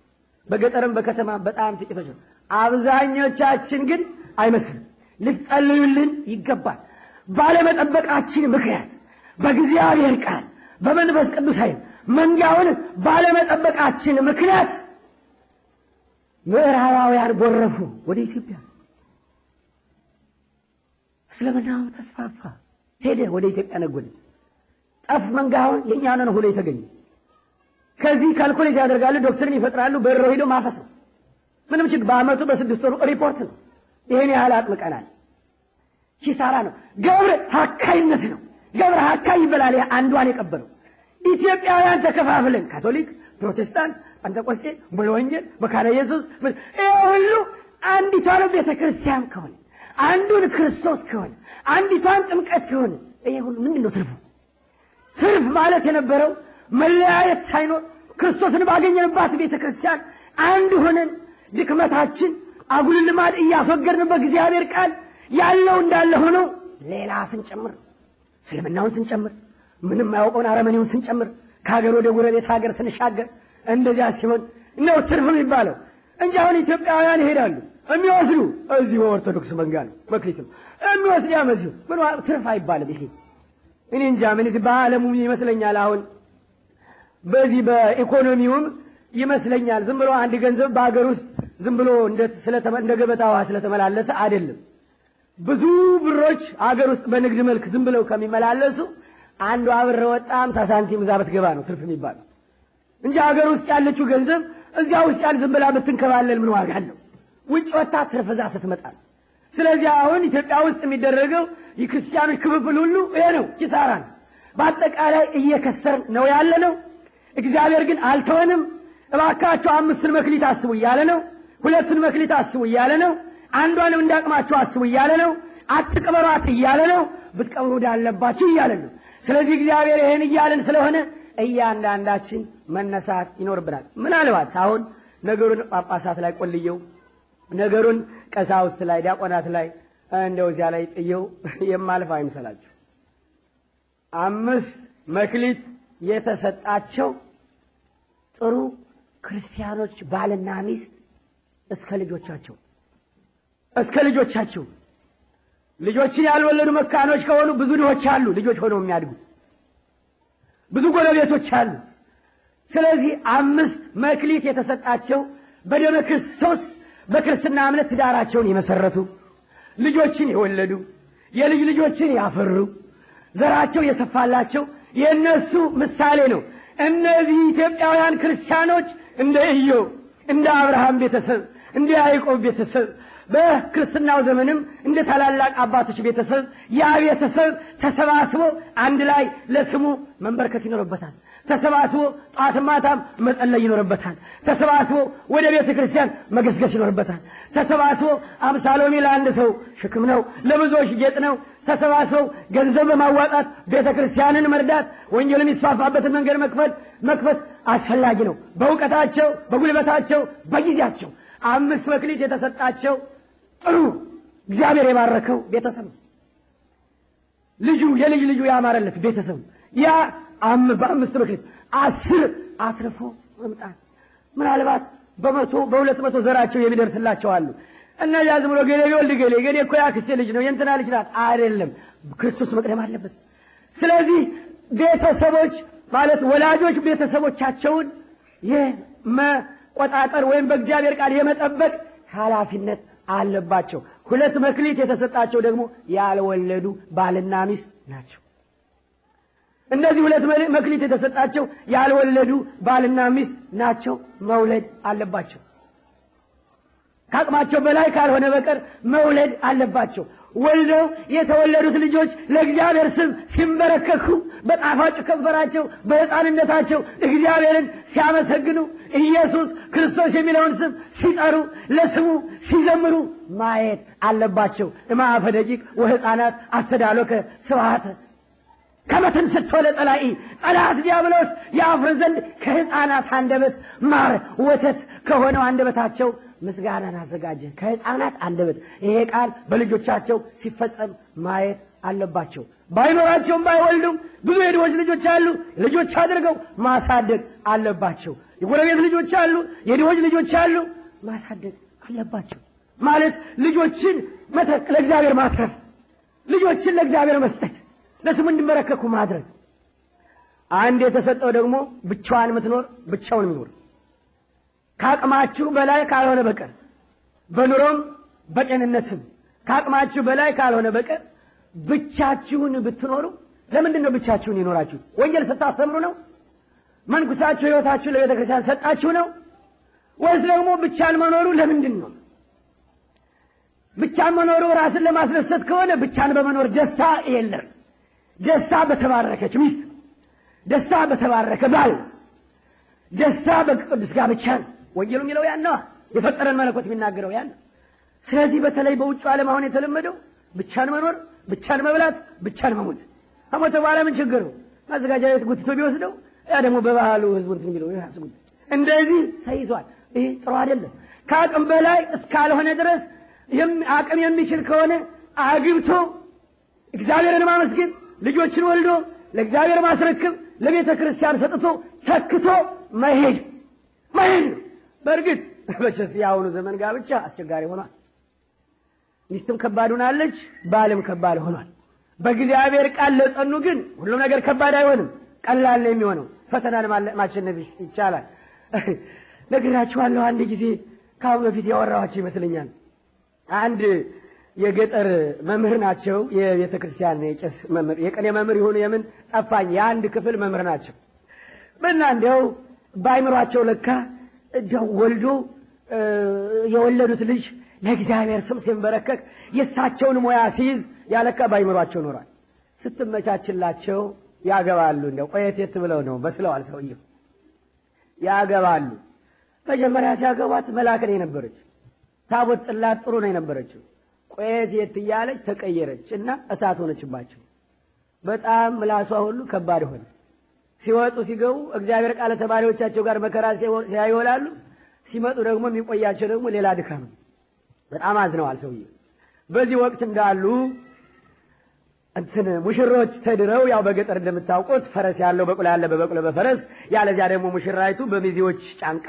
በገጠርም በከተማ በጣም ጥቂቶች ናቸው። አብዛኞቻችን ግን አይመስልም። ልትጸልዩልን ይገባል። ባለመጠበቃችን ምክንያት በእግዚአብሔር ቃል በመንፈስ ቅዱስ ኃይል መንጋውን ባለመጠበቃችን ምክንያት ምዕራባውያን ጎረፉ ወደ ኢትዮጵያ። እስልምናው ተስፋፋ፣ ሄደ ወደ ኢትዮጵያ ነጎደ። ጠፍ መንጋውን የኛ ነን ሆኖ የተገኘ። ከዚህ ካልኩሌት ያደርጋሉ፣ ዶክትሪን ይፈጥራሉ፣ በረሮ ሄዶ ማፈስ ነው። ምንም ችግር በአመቱ በ6 ወሩ ሪፖርት ነው። ይሄን ያህል አጥምቀናል። ኪሳራ ነው። ገብረ ሐካይነት ነው። ገብረ ሐካይ ይበላል። አንዷን የቀበለው ኢትዮጵያውያን ተከፋፍለን ካቶሊክ፣ ፕሮቴስታንት፣ ጴንጤቆስጤ፣ ሙሉ ወንጌል፣ መካነ ኢየሱስ ሁሉ አንዲቷን ቤተክርስቲያን ከሆነ አንዱን ክርስቶስ ከሆነ አንዲቷን ጥምቀት ከሆነ ይሄ ሁሉ ምንድነው ትርፉ? ትርፍ ማለት የነበረው መለያየት ሳይኖር ክርስቶስን ባገኘንባት ቤተክርስቲያን አንድ ሆነን ድክመታችን አጉል ልማድ እያስወገድን በእግዚአብሔር ቃል ያለው እንዳለ ሆኖ ሌላ ስንጨምር፣ እስልምናውን ስንጨምር፣ ምንም ያውቀውን አረመኔውን ስንጨምር፣ ከሀገር ወደ ጎረቤት ሀገር ስንሻገር እንደዚያ ሲሆን ነው ትርፍ የሚባለው እንጂ አሁን ኢትዮጵያውያን ይሄዳሉ የሚወስዱ እዚሁ ኦርቶዶክስ መንጋ ነው መክሊት ነው የሚወስድ ያመዚሁ ምን ትርፍ አይባልም። ይሄ እኔ እንጃ ምን በዓለሙ ይመስለኛል አሁን በዚህ በኢኮኖሚውም ይመስለኛል ዝም ብሎ አንድ ገንዘብ በአገር ውስጥ ዝም ብሎ እንደ ገበታ ውሃ ስለተመላለሰ አይደለም። ብዙ ብሮች አገር ውስጥ በንግድ መልክ ዝም ብለው ከሚመላለሱ አንዱ አብረ ወጣ 50 ሳንቲም እዛ ብትገባ ነው ትርፍ የሚባለው እንጂ አገር ውስጥ ያለችው ገንዘብ እዚያ ውስጥ ያለ ዝም ብላ ብትንከባለል ምን ዋጋ አለው? ውጭ ወጣ ትርፍ እዛ ስትመጣ። ስለዚህ አሁን ኢትዮጵያ ውስጥ የሚደረገው የክርስቲያኖች ክፍፍል ሁሉ ይሄ ነው፣ ኪሳራ ነው። በአጠቃላይ እየከሰርን ነው ያለ ነው። እግዚአብሔር ግን አልተወንም። እባካችሁ 5 መክሊት አስቡ እያለ ነው። 2 መክሊት አስቡ እያለ ነው። አንዷንም እንዳቅማችሁ አስቡ እያለ ነው። አትቅበሯት እያለ ነው። ብትቀብሩ እንዳለባችሁ እያለ ነው። ስለዚህ እግዚአብሔር ይሄን እያለን ስለሆነ እያንዳንዳችን መነሳት ይኖርብናል። ምናልባት አሁን ነገሩን ጳጳሳት ላይ ቆልየው ነገሩን ቀሳውስት ላይ ዲያቆናት ላይ እንደው እዚያ ላይ ጥየው የማልፍ አይምሰላችሁ። 5 መክሊት የተሰጣቸው ጥሩ ክርስቲያኖች ባልና ሚስት እስከ ልጆቻቸው ልጆችን ያልወለዱ መካኖች ከሆኑ ብዙ ድሆች አሉ፣ ልጆች ሆነው የሚያድጉ ብዙ ጎረቤቶች አሉ። ስለዚህ 5 መክሊት የተሰጣቸው በደመ ክርስቶስ በክርስትና እምነት ትዳራቸውን የመሰረቱ ልጆችን የወለዱ የልጅ ልጆችን ያፈሩ ዘራቸው የሰፋላቸው የነሱ ምሳሌ ነው። እነዚህ ኢትዮጵያውያን ክርስቲያኖች እንደ ኢዮብ፣ እንደ አብርሃም ቤተሰብ፣ እንደ ያዕቆብ ቤተሰብ በክርስትናው ዘመንም እንደ ታላላቅ አባቶች ቤተሰብ ያ ቤተሰብ ተሰባስቦ አንድ ላይ ለስሙ መንበርከት ይኖርበታል። ተሰባስቦ ጧት ማታም መጸለይ ይኖርበታል። ተሰባስቦ ወደ ቤተ ክርስቲያን መገስገስ ይኖርበታል። ተሰባስቦ አምሳሎሚ ለአንድ ሰው ሽክም ነው፣ ለብዙዎች ጌጥ ነው። ተሰባስበው ገንዘብ በማዋጣት ቤተ ክርስቲያንን መርዳት፣ ወንጌል የሚስፋፋበትን መንገድ መክፈት አስፈላጊ ነው። በእውቀታቸው፣ በጉልበታቸው፣ በጊዜያቸው 5 መክሊት የተሰጣቸው ጥሩ እግዚአብሔር የባረከው ቤተሰብ ልጁ የልጅ ልጁ ያማረለት ቤተሰብ ያ በ5 መክሊት 10 አትርፎ መምጣት ምናልባት በ100 በ200 ዘራቸው የሚደርስላቸው አሉ። እና ያ ዝም ብሎ ገሌ ወልድ ገሌ እኮ ያክሴ ልጅ ነው የእንትና ልጅ ናት አይደለም። ክርስቶስ መቅደም አለበት። ስለዚህ ቤተሰቦች ማለት ወላጆች ቤተሰቦቻቸውን የመቆጣጠር ወይም በእግዚአብሔር ቃል የመጠበቅ ኃላፊነት አለባቸው። ሁለት መክሊት የተሰጣቸው ደግሞ ያልወለዱ ባልና ሚስት ናቸው። እነዚህ ሁለት መክሊት የተሰጣቸው ያልወለዱ ባልና ሚስት ናቸው። መውለድ አለባቸው። ከአቅማቸው በላይ ካልሆነ በቀር መውለድ አለባቸው። ወልደው የተወለዱት ልጆች ለእግዚአብሔር ስም ሲንበረከኩ በጣፋጭ ከንፈራቸው በሕፃንነታቸው እግዚአብሔርን ሲያመሰግኑ ኢየሱስ ክርስቶስ የሚለውን ስም ሲጠሩ ለስሙ ሲዘምሩ ማየት አለባቸው። እምአፈ ደቂቅ ወሕፃናት አስተዳሎከ ስብሐተ ከመ ትንሥቶ ለጸላኢ ጠላት ዲያብሎስ ያፍር ዘንድ ከሕፃናት አንደበት ማር ወተት ከሆነው አንደበታቸው ምስጋናን አዘጋጀ። ከሕፃናት አንደበት ይሄ ቃል በልጆቻቸው ሲፈጸም ማየት አለባቸው። ባይኖራቸውም ባይወልዱም ብዙ የድሆች ልጆች አሉ። ልጆች አድርገው ማሳደግ አለባቸው። የጎረቤት ልጆች አሉ፣ የድሆች ልጆች አሉ። ማሳደግ አለባቸው ማለት ልጆችን ለእግዚአብሔር ማትረፍ፣ ልጆችን ለእግዚአብሔር መስጠት፣ ለስሙ እንዲበረከኩ ማድረግ። አንድ የተሰጠው ደግሞ ብቻዋን የምትኖር ብቻውን የሚኖር ከአቅማችሁ በላይ ካልሆነ በቀር በኑሮም በጤንነትም ከአቅማችሁ በላይ ካልሆነ በቀር ብቻችሁን ብትኖሩ። ለምንድን ነው ብቻችሁን ይኖራችሁ? ወንጌል ስታስተምሩ ነው? መንኩሳችሁ ሕይወታችሁ ለቤተ ክርስቲያን ሰጣችሁ ነው? ወይስ ደግሞ ብቻን መኖሩ ለምንድን ነው? ብቻን መኖሩ ራስን ለማስደሰት ከሆነ ብቻን በመኖር ደስታ የለም። ደስታ በተባረከች ሚስት፣ ደስታ በተባረከ ባል፣ ደስታ በቅዱስ ጋብቻ ነው። ወንጌሉ የሚለው ያን ነው። የፈጠረን መለኮት የሚናገረው ያን። ስለዚህ በተለይ በውጭ ዓለም አሁን የተለመደው ብቻን መኖር፣ ብቻን መብላት፣ ብቻን መሞት። ከሞተ በኋላ ምን ችግር ነው? ማዘጋጃ ቤት ጉትቶ ቢወስደው ያ ደግሞ በባህሉ ህዝቡን የሚለው ያስጉት እንደዚህ ተይዟል። ይሄ ጥሩ አይደለም። ከአቅም በላይ እስካልሆነ ድረስ አቅም የሚችል ከሆነ አግብቶ እግዚአብሔርን ማመስገን፣ ልጆችን ወልዶ ለእግዚአብሔር ማስረክብ፣ ለቤተ ክርስቲያን ሰጥቶ ተክቶ መሄድ ነው። በእርግጥ በቸስ ያሁኑ ዘመን ጋብቻ አስቸጋሪ ሆኗል። ሚስትም ከባድ ሆናለች፣ ባልም ከባድ ሆኗል። በእግዚአብሔር ቃል ለጸኑ ግን ሁሉም ነገር ከባድ አይሆንም፣ ቀላል ነው የሚሆነው። ፈተናን ማሸነፍ ይቻላል። ነግራችኋለሁ። አንድ ጊዜ ከአሁን በፊት ያወራኋቸው ይመስለኛል። አንድ የገጠር መምህር ናቸው። የቤተ ክርስቲያን የቄስ መምህር፣ የቀኔ መምህር ይሁኑ የምን ጠፋኝ፣ የአንድ ክፍል መምህር ናቸው። በእና እንዲያው ባይምሯቸው ለካ እንዲያው ወልዶ የወለዱት ልጅ ለእግዚአብሔር ስም ሲንበረከክ የእሳቸውን ሙያ ሲይዝ ያለካ ባይምሯቸው ኖሯል። ስትመቻችላቸው ያገባሉ። እንዲያው ቆየት ብለው ነው በስለዋል። ሰውየው ያገባሉ። መጀመሪያ ሲያገቧት መልአክ ነው የነበረች፣ ታቦት ጽላት ጥሩ ነው የነበረችው። ቆየት እያለች ተቀየረች እና እሳት ሆነችባቸው። በጣም ምላሷ ሁሉ ከባድ ሆነ። ሲወጡ ሲገቡ እግዚአብሔር ቃል ተማሪዎቻቸው ጋር መከራ ሲያይወላሉ፣ ሲመጡ ደግሞ የሚቆያቸው ደግሞ ሌላ ድካም። በጣም አዝነዋል ሰውዬ። በዚህ ወቅት እንዳሉ ሙሽሮች ተድረው፣ ያው በገጠር እንደምታውቁት ፈረስ ያለው በቅሎ ያለ በበቅሎ በፈረስ ያለዚያ ደግሞ ሙሽራይቱ በሚዜዎች ጫንቃ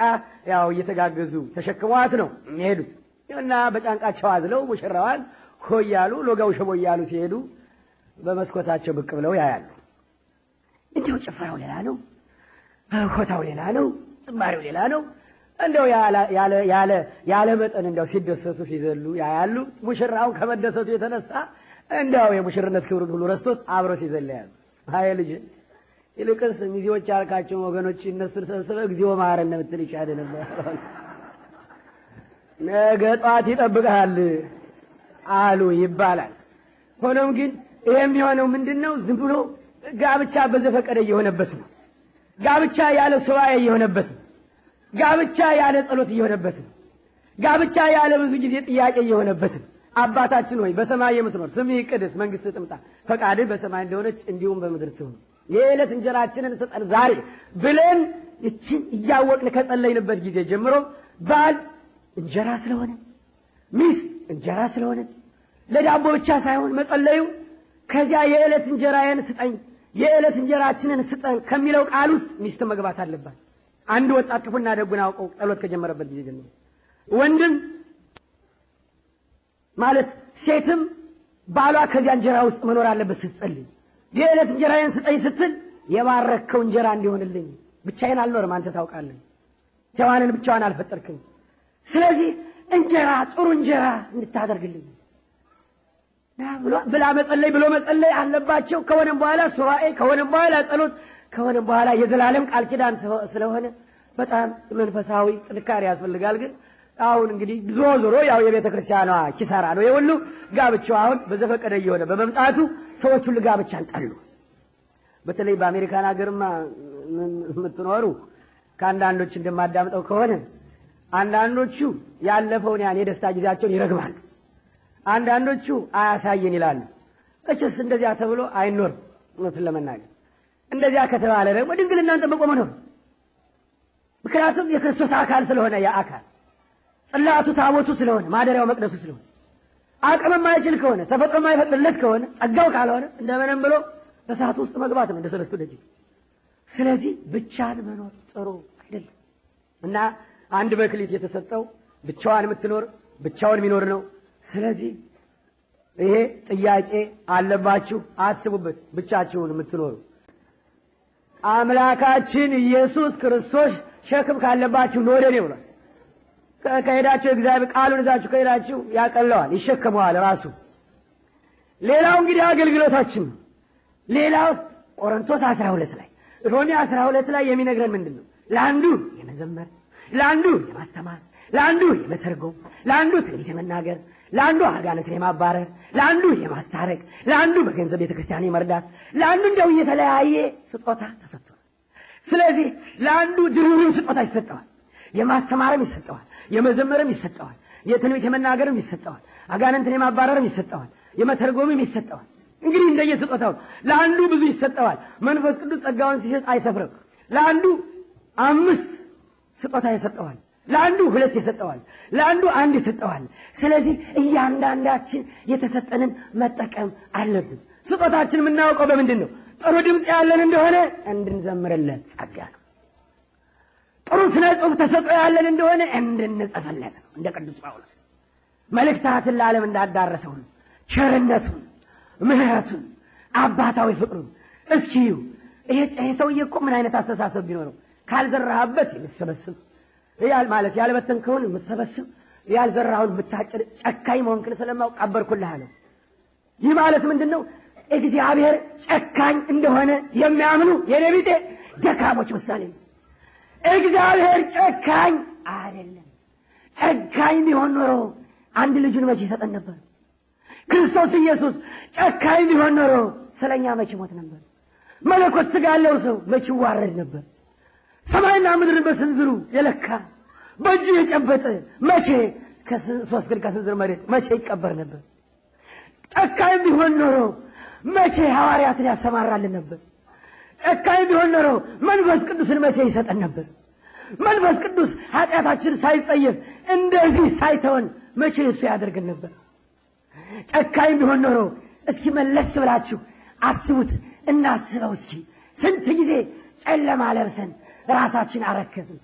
ያው እየተጋገዙ ተሸክመዋት ነው የሚሄዱት እና በጫንቃቸው አዝለው ሙሽራዋን ሆያሉ ሎጋው ሸቦ እያሉ ሲሄዱ በመስኮታቸው ብቅ ብለው ያያሉ። እንዲሁ ጭፈራው ሌላ ነው፣ ሆታው ሌላ ነው፣ ጽማሬው ሌላ ነው። እንደው ያለ መጠን እንደው ሲደሰቱ ሲዘሉ ያያሉ። ሙሽራው ከመደሰቱ የተነሳ እንደው የሙሽርነት ክብሩን ሁሉ ረስቶት አብሮ ሲዘል ያያሉ። አይ ልጅ ይልቅስ ሚዜዎች ያልካቸው ወገኖች እነሱን ሰብስበህ እግዚኦ መሐረነ ብትል ይሻል ነበር፣ ነገ ጧት ይጠብቃል አሉ ይባላል። ሆኖም ግን ይሄ የሚሆነው ምንድነው? ዝም ብሎ ጋብቻ በዘፈቀደ እየሆነበት ነው። ጋብቻ ያለ ሱባኤ እየሆነበት ነው። ጋብቻ ያለ ጸሎት እየሆነበት ነው። ጋብቻ ያለ ብዙ ጊዜ ጥያቄ እየሆነበት ነው። አባታችን ሆይ በሰማይ የምትኖር ስምህ ይቀደስ፣ መንግስትህ ትምጣ፣ ፈቃድህ በሰማይ እንደሆነች እንዲሁም በምድር ትሁን፣ የዕለት እንጀራችንን ስጠን ዛሬ ብለን ይችን እያወቅን ከጸለይንበት ጊዜ ጀምሮ ባል እንጀራ ስለሆነ፣ ሚስት እንጀራ ስለሆነ ለዳቦ ብቻ ሳይሆን መጸለዩ ከዚያ የዕለት እንጀራዬን ስጠኝ፣ የዕለት እንጀራችንን ስጠን ከሚለው ቃል ውስጥ ሚስት መግባት አለባት። አንድ ወጣት ክፉና ደጉን አውቀው ጸሎት ከጀመረበት ጊዜ ጀምሮ ወንድም ማለት ሴትም ባሏ ከዚያ እንጀራ ውስጥ መኖር አለበት ስትጸልይ። የዕለት እንጀራዬን ስጠኝ ስትል የባረከው እንጀራ እንዲሆንልኝ ብቻዬን አልኖርም አንተ ታውቃለህ። ሔዋንን ብቻዋን አልፈጠርክም። ስለዚህ እንጀራ ጥሩ እንጀራ እንድታደርግልኝ ብላ መጸለይ ብሎ መጸለይ አለባቸው። ከሆነም በኋላ ሱባኤ፣ ከሆነም በኋላ ጸሎት፣ ከሆነም በኋላ የዘላለም ቃል ኪዳን ስለሆነ በጣም መንፈሳዊ ጥንካሬ ያስፈልጋል። ግን አሁን እንግዲህ ዞሮ ያው የቤተ ክርስቲያኗ ኪሳራ ነው የሁሉ። ጋብቻው አሁን በዘፈቀደ እየሆነ በመምጣቱ ሰዎች ሁሉ ጋብቻን ጠሉ። በተለይ በአሜሪካን ሀገርማ የምትኖሩ ከአንዳንዶች እንደማዳምጠው ከሆነ አንዳንዶቹ ያለፈውን ያን የደስታ ጊዜያቸውን ይረግማሉ። አንዳንዶቹ አያሳየን ይላሉ። እችስ እንደዚያ ተብሎ አይኖርም። እውነቱን ለመናገር እንደዚያ ከተባለ ደግሞ ድንግልናን ጠብቆ መኖር። ምክንያቱም የክርስቶስ አካል ስለሆነ ያ አካል ጽላቱ ታቦቱ ስለሆነ ማደሪያው መቅደሱ ስለሆነ አቅም የማይችል ከሆነ ተፈጥሮ የማይፈቅድለት ከሆነ ጸጋው ካልሆነ እንደምንም ብሎ እሳት ውስጥ መግባት ነው እንደ ሰለስቱ ደጅ። ስለዚህ ብቻን መኖር ጥሩ አይደለም እና አንድ መክሊት የተሰጠው ብቻዋን የምትኖር ብቻውን የሚኖር ነው። ስለዚህ ይሄ ጥያቄ አለባችሁ፣ አስቡበት። ብቻችሁን የምትኖሩ አምላካችን ኢየሱስ ክርስቶስ ሸክም ካለባችሁ ወደ እኔ ብሏል። ከሄዳችሁ እግዚአብሔር ቃሉን ይዛችሁ ከሄዳችሁ ያቀለዋል፣ ይሸከመዋል ራሱ። ሌላው እንግዲህ አገልግሎታችን ነው። ሌላው ቆሮንቶስ 12 ላይ ሮሜ 12 ላይ የሚነግረን ምንድን ነው? ለአንዱ የመዘመር፣ ለአንዱ የማስተማር፣ ለአንዱ የመተርጎም፣ ለአንዱ ትንቢት የመናገር፣ ለአንዱ አጋንንትን የማባረር፣ ለአንዱ የማስታረቅ፣ ለአንዱ በገንዘብ ቤተክርስቲያን የመርዳት፣ ለአንዱ እንደው የተለያየ ስጦታ ተሰጥቷል። ስለዚህ ለአንዱ ድርብ ስጦታ ይሰጠዋል። የማስተማርም ይሰጠዋል፣ የመዘመርም ይሰጠዋል፣ የትንቢት የመናገርም ይሰጠዋል፣ አጋንንትን የማባረርም ይሰጠዋል፣ የመተርጎምም ይሰጠዋል። እንግዲህ እንደየስጦታው ለአንዱ ብዙ ይሰጠዋል። መንፈስ ቅዱስ ጸጋውን ሲሰጥ አይሰፍርም። ለአንዱ 5 ስጦታ ይሰጠዋል፣ ለአንዱ 2 ይሰጠዋል፣ ለአንዱ 1 ይሰጠዋል። ስለዚህ እያንዳንዳችን የተሰጠንን መጠቀም አለብን። ስጦታችን የምናውቀው በምንድን ነው? ጥሩ ድምፅ ያለን እንደሆነ እንድንዘምርለት ጸጋ ነው። ጥሩ ስነ ጽሑፍ ተሰጥኦ ያለን እንደሆነ እንድንጽፍለት ነው። እንደ ቅዱስ ጳውሎስ መልእክታትን ለዓለም እንዳዳረሰው ነው። ቸርነቱን፣ ምሕረቱን፣ አባታዊ ፍቅሩን እስኪ ይሄ ሰውዬ እኮ ምን አይነት አስተሳሰብ ቢኖረው ካልዘራህበት የምትሰበስብ ማለት ያልበተንከውን የምትሰበስብ ያልዘራኸውን የምታጭድ ጨካኝ መሆንክን ስለማውቅ ቀበርኩልህ አለው። ይህ ማለት ምንድነው? እግዚአብሔር ጨካኝ እንደሆነ የሚያምኑ የኔ ቢጤ ደካሞች ምሳሌ ነው። እግዚአብሔር ጨካኝ አይደለም። ጨካኝ ቢሆን ኖሮ አንድ ልጁን መቼ ይሰጠን ነበር? ክርስቶስ ኢየሱስ ጨካኝ ቢሆን ኖሮ ስለኛ መቼ ሞት ነበር? መለኮት ሥጋ ያለው ሰው መቼ ይዋረድ ነበር? ሰማይና ምድርን በስንዝሩ የለካ በእጁ የጨበጠ መቼ ከ3 ግን ከስንዝር መሬት መቼ ይቀበር ነበር? ጨካኝ ቢሆን ኖሮ መቼ ሐዋርያትን ያሰማራልን ነበር? ጨካኝ ቢሆን ኖሮ መንፈስ ቅዱስን መቼ ይሰጠን ነበር? መንፈስ ቅዱስ ኃጢአታችን ሳይጸየፍ እንደዚህ ሳይተወን መቼ እሱ ያደርገን ነበር? ጨካኝ ቢሆን ኖሮ እስኪ መለስ ብላችሁ አስቡት፣ እናስበው እስኪ። ስንት ጊዜ ጨለማ ለብሰን ራሳችን አረከስን።